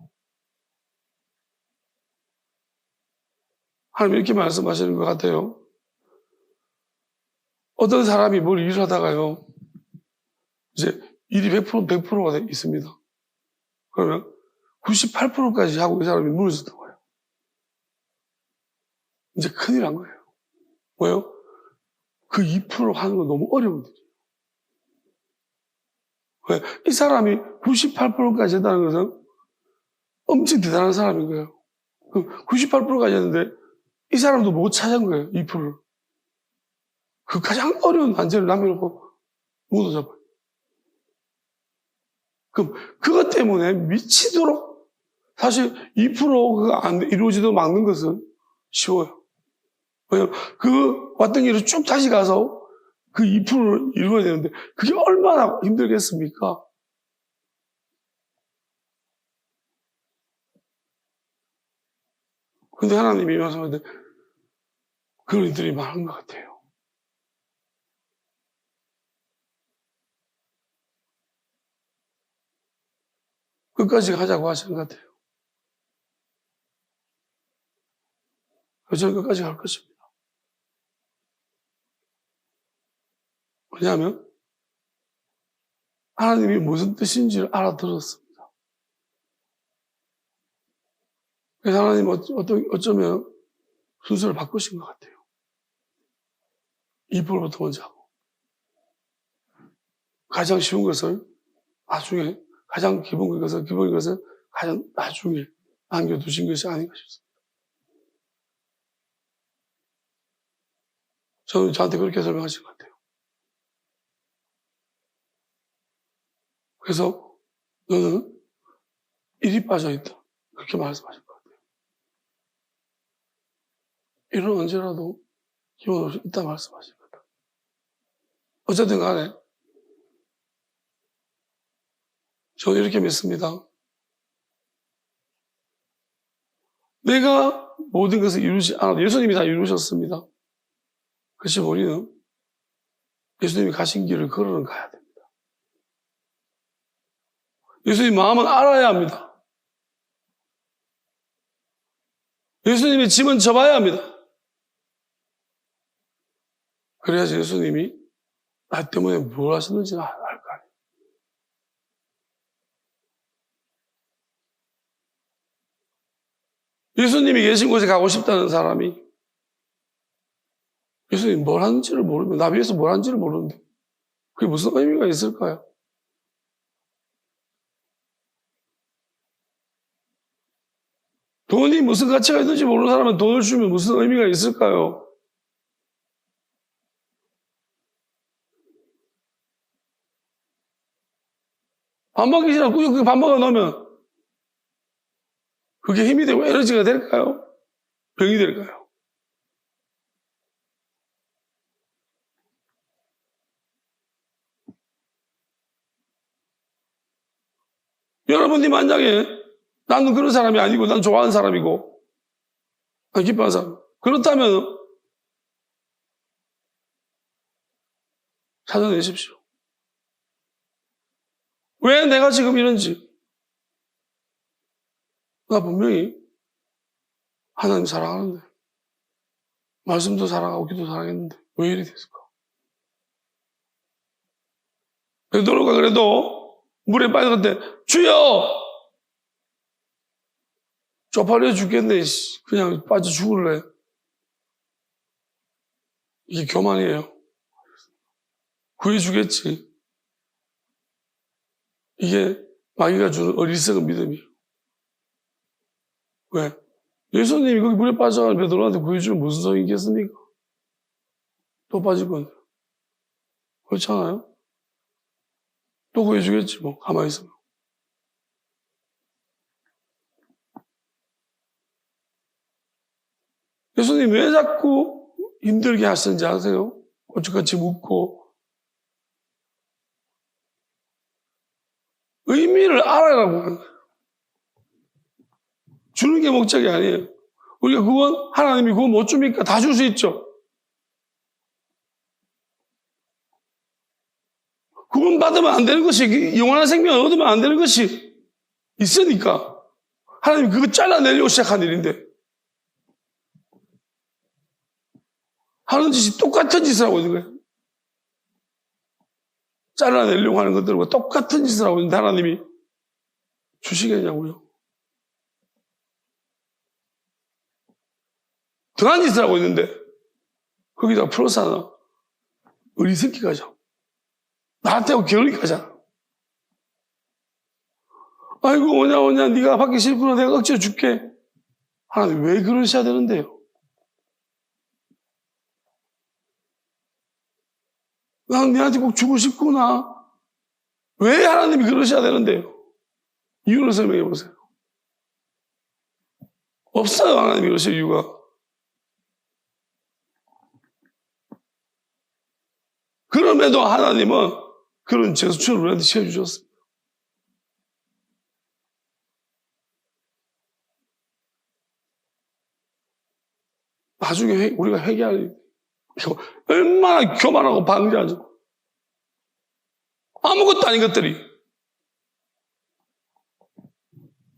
하나님 이렇게 말씀하시는 것 같아요. 어떤 사람이 뭘 일을 하다가요. 이제 일이 100%가 있습니다. 그러면 98%까지 하고 이 사람이 무너졌던 거예요. 이제 큰일 난 거예요. 뭐예요? 그 2% 하는 건 너무 어려운 일이에요. 왜? 이 사람이 98%까지 했다는 것은 엄청 대단한 사람인 거예요. 98%까지 했는데 이 사람도 못 찾은 거예요. 2%를. 그 가장 어려운 난제를 남겨놓고 무너져버려요. 그럼 그것 때문에 미치도록 사실 2%가 안 이루어지도록 막는 것은 쉬워요. 왜냐면 그 왔던 길을 쭉 다시 가서 그 2%를 이루어야 되는데 그게 얼마나 힘들겠습니까? 근데 하나님이 말씀하는데 그런 일들이 많은 것 같아요. 끝까지 가자고 하시는 것 같아요. 저는 끝까지 갈 것입니다. 왜냐하면 하나님이 무슨 뜻인지를 알아들었습니다. 그래서 하나님은 어쩌면 순서를 바꾸신 것 같아요. 2%부터 먼저 하고 가장 쉬운 것을 나중에 가장 기본인 것을 가장 나중에 남겨두신 것이 아닌가 싶습니다. 저는 저한테 그렇게 설명하신 것 같아요. 그래서 너는 일이 빠져있다. 그렇게 말씀하신 것 같아요. 일은 언제라도 기본 없이 있다 말씀하신 것 같아요. 어쨌든 간에 저는 이렇게 믿습니다. 내가 모든 것을 이루지 않아도 예수님이 다 이루셨습니다. 그것이 우리는 예수님이 가신 길을 걸어는 가야 됩니다. 예수님 마음은 알아야 합니다. 예수님의 짐은 져봐야 합니다. 그래야지 예수님이 나 때문에 뭘 하셨는지 알 거 아니에요. 예수님이 계신 곳에 가고 싶다는 사람이 예수님이 뭘 하는지를 모르면, 나비에서 뭘 하는지를 모르는데 그게 무슨 의미가 있을까요? 돈이 무슨 가치가 있는지 모르는 사람은 돈을 주면 무슨 의미가 있을까요? 밥 먹기 싫어 꾸역꾸역 밥 먹어 놓으면 그게 힘이 되고 에너지가 될까요? 병이 될까요? 여러분이 만약에 나는 그런 사람이 아니고 난 좋아하는 사람이고 난 기뻐하는 사람 그렇다면 찾아내십시오. 왜 내가 지금 이런지. 나 분명히 하나님 사랑하는데 말씀도 사랑하고 기도 사랑했는데 왜 이리 됐을까? 베드로가 그래도 물에 빠졌을 때 주여! 쪽팔려 죽겠네. 그냥 빠져 죽을래. 이게 교만이에요. 구해주겠지. 이게 마귀가 주는 어리석은 믿음이에요. 왜? 예수님이 거기 물에 빠져가는 베드로한테 구해주면 무슨 소용이 있겠습니까? 또 빠질 건데. 그렇잖아요? 또 구해주겠지, 뭐, 가만히 있으면. 예수님 왜 자꾸 힘들게 하시는지 아세요? 어찌같이 묻고. 의미를 알아라고 하는 거예요. 주는 게 목적이 아니에요. 우리가 그건, 하나님이 그거 못 줍니까? 다 줄 수 있죠. 구원 받으면 안 되는 것이, 영원한 생명을 얻으면 안 되는 것이 있으니까. 하나님이 그거 잘라내려고 시작한 일인데. 하는 짓이 똑같은 짓을 하고 있는 거예요. 잘라내려고 하는 것들과 똑같은 짓을 하고 있는데 하나님이 주시겠냐고요. 더한 짓을 하고 있는데 거기다 플러스 하나 어리석기가 하죠. 나한테 게으르기가 하잖아. 아이고 오냐 네가 받기 싫구나 내가 억지로 줄게. 하나님 왜 그러셔야 되는데요? 난 네한테 꼭 주고 싶구나. 왜 하나님이 그러셔야 되는데요? 이유를 설명해 보세요. 없어요. 하나님이 그러실 이유가. 그럼에도 하나님은 그런 제스처를 우리한테 취해주셨습니다. 나중에 우리가 회개할 얼마나 교만하고 방지하죠. 아무것도 아닌 것들이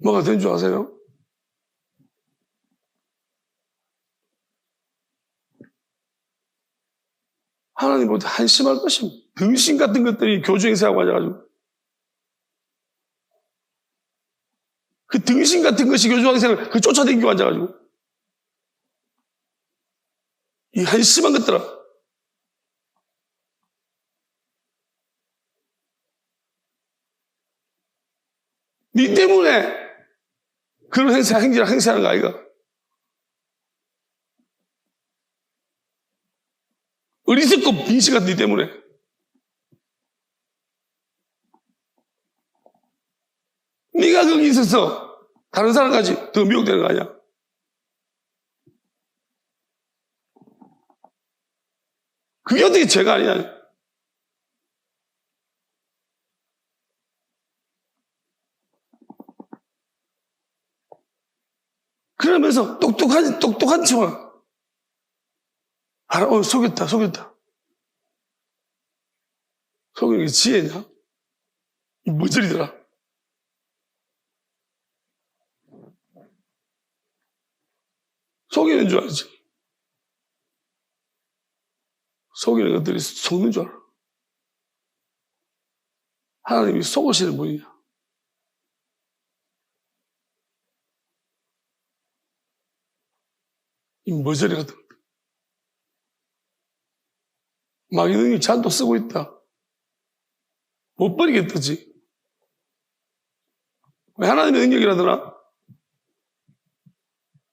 뭐가 된 줄 아세요? 하나님보다 한심할 것입니다. 등신 같은 것들이 교주행세하고 앉아가지고 그 등신 같은 것이 교주행세를 그 쫓아다니고 앉아가지고 이 한심한 것들아 니 때문에 그런 행세하는 거 아이가? 어리석고 빙신 같은 니 때문에 네가 거기 있어서 다른 사람까지 더 미혹되는 거 아니야? 그게 어떻게 죄가 아니냐? 그러면서 똑똑한 척. 속였다. 속이는 게 지혜냐? 이 머저리더라. 속이는 줄 알지. 속이는 것들이 속는 줄 알아. 하나님이 속으시는 분이냐. 이 머저리 같은 것. 마귀 능력 잔뜩 쓰고 있다. 못 버리겠다지. 왜 하나님의 능력이라더라?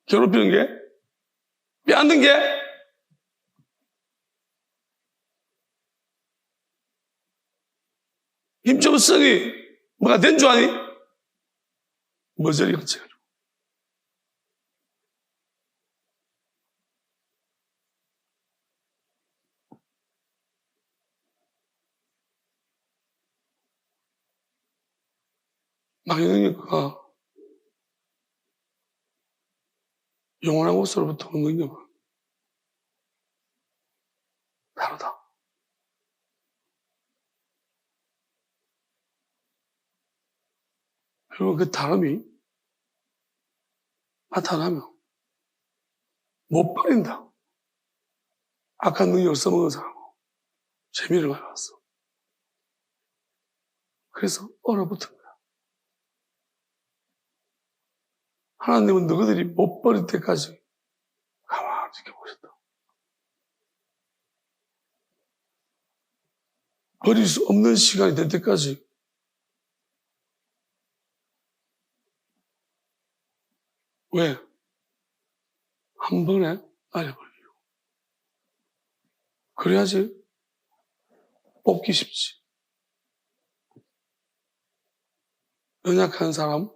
괴롭히는 게? 빼앗는 게? 힘 좀 쓰니 뭐가 된 줄 아니? 머저리 같이. 마귀 능력과 영원한 곳으로부터 온 능력은 다르다. 그리고 그 다름이 나타나면 못 버린다. 악한 능력을 써먹은 사람은 재미를 많이 봤어. 그래서 얼어붙은 거야. 하나님은 너희들이 못 버릴 때까지 가만히 지켜보셨다. 버릴 수 없는 시간이 될 때까지 왜? 한 번에 날려버리고. 그래야지 뽑기 쉽지. 연약한 사람,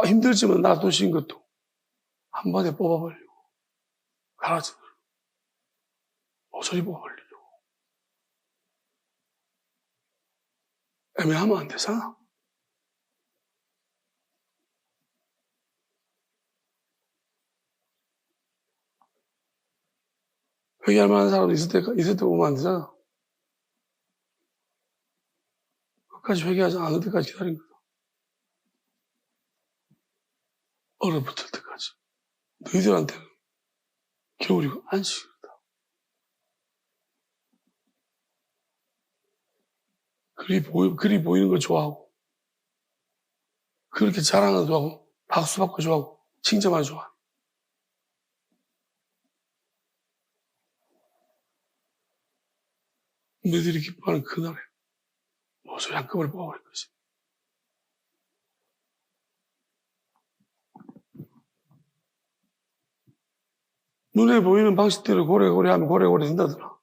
힘들지만 놔두신 것도 한 번에 뽑아버리고, 가라지, 모조리 뽑아버리고. 애매하면 안 되잖아. 회개할 만한 사람이 있을 때 오면 안 되잖아. 끝까지 회개하지 않을 때까지 기다린 거다. 얼어붙을 때까지. 너희들한테는 겨울이고 안식이다. 그리 보이는 거 좋아하고, 그렇게 자랑하는 거 좋아하고, 박수 받고 좋아하고, 칭찬만 좋아하고. 너희들이 기뻐하는 그날에 모조리 한꺼번에 뽑아버릴 것이. 눈에 보이는 방식대로 고래고래 하면 고래고래 된다더라.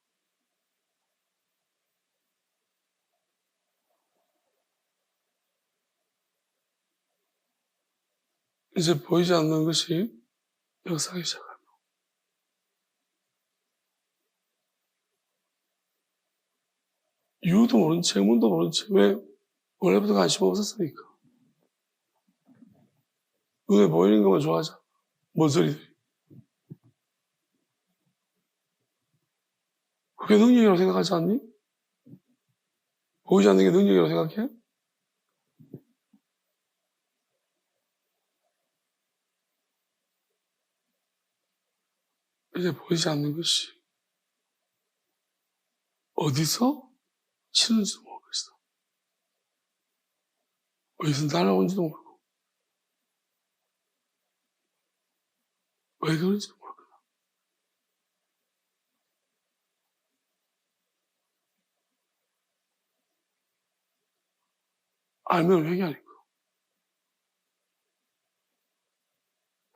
이제 보이지 않는 것이 역사하기 시작합니다. 이유도 모른 채, 문도 모른 채. 왜? 원래부터 관심 없었으니까. 눈에 보이는 것만 좋아하자. 머저리들이. 그게 능력이라고 생각하지 않니? 보이지 않는 게 능력이라고 생각해? 이제 보이지 않는 것이 어디서 치는지도 모르겠어. 어디서 날아온지도 모르고. 왜 그런지도 모르고. 알면 회개하니까.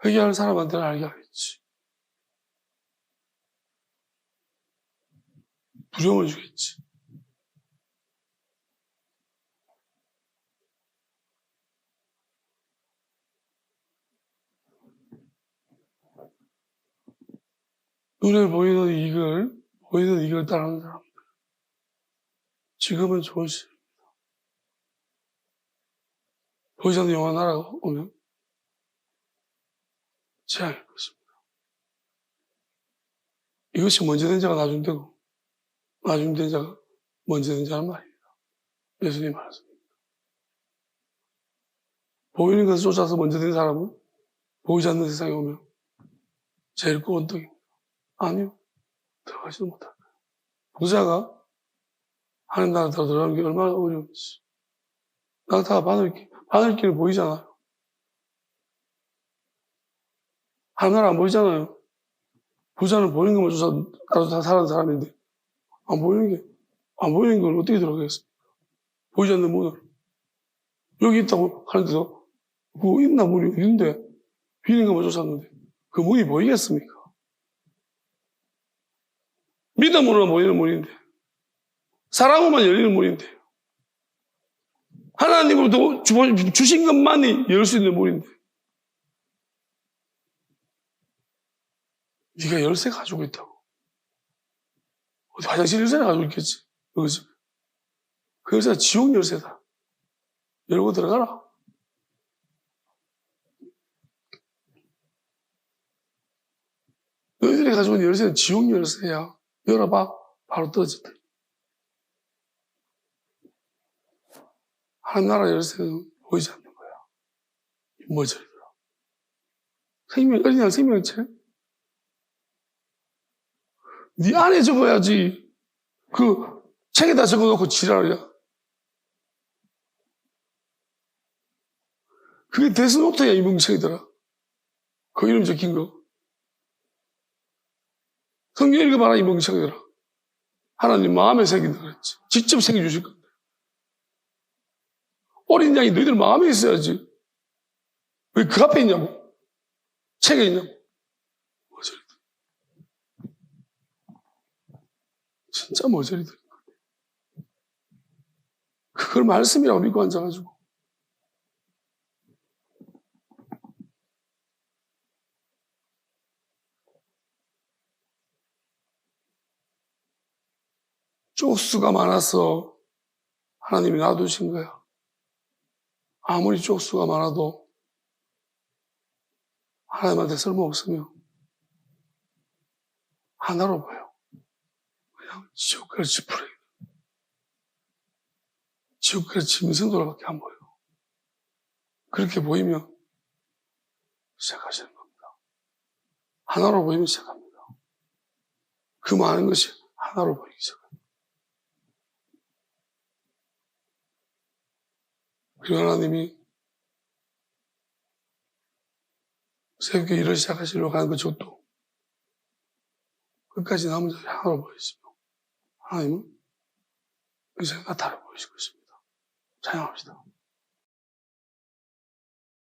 회개하는 사람한테는 알게 하겠지. 두려움을 주겠지. 눈에 보이는 이익을 따르는 사람들. 지금은 좋은 시절. 보이지 않는 영원한 나라가 오면 재앙일 것입니다. 이것이 먼저 된 자가 나중 되고, 나중 된 자가 먼저 된 자는 말입니다. 예수님이 말했습니다. 보이는 것을 쫓아서 먼저 된 사람은 보이지 않는 세상에 오면 제일 꼴등입니다. 아니요. 들어가지도 못할 거예요. 부자가 하는 나라 들어가는 게 얼마나 어려운지. 낙타가 바늘길을 보이잖아요. 하늘 안 보이잖아요. 부자는 보이는 것만 쫓아 다 사는 사람인데, 안 보이는 걸 어떻게 들어가겠습니까? 보이지 않는 문을. 여기 있다고 하는데도, 그거 있나 문이 있는데, 비는 것만 쫓았는데, 그 문이 보이겠습니까? 믿음으로만 보이는 문인데, 사랑으로만 열리는 문인데, 하나님으로부터 주신 것만이 열 수 있는 문인데, 네가 열쇠 가지고 있다고. 어디 화장실 열쇠를 가지고 있겠지. 그 집에. 그 열쇠가 지옥 열쇠다. 열고 들어가라. 너희들이 가지고 있는 열쇠는 지옥 열쇠야. 열어봐. 바로 떨어진다. 하나님 나라 열쇠는 보이지 않는 거야. 머저리더라. 어린양 생명체? 네 안에 적어야지. 그 책에다 적어놓고 지랄이야. 그게 데스노트야, 이 멍청이더라. 그 이름 적힌 거. 성경 읽어봐라, 이 멍청이더라. 하나님 마음에 새긴다 그랬지. 직접 새겨주실 건데. 어린 양이 너희들 마음에 있어야지. 왜 그 앞에 있냐고. 책에 있냐고. 머저리들. 진짜 머저리들. 그걸 말씀이라고 믿고 앉아가지고. 쪽수가 많아서 하나님이 놔두신 거야. 아무리 쪽수가 많아도 하나님한테 쓸모없으면 하나로 보여. 그냥 지옥까지 지푸레기. 지옥까지 짐승돌밖에 안 보여. 그렇게 보이면 시작하시는 겁니다. 하나로 보이면 시작합니다. 그 많은 것이 하나로 보이기 시작합니다. 그리고 하나님이 새롭게 일을 시작하시려고 하는 그것도 끝까지 남은 자들이 하나로 보이시며 하나님은 그 생각 다르게 보이실 것입니다. 찬양합시다.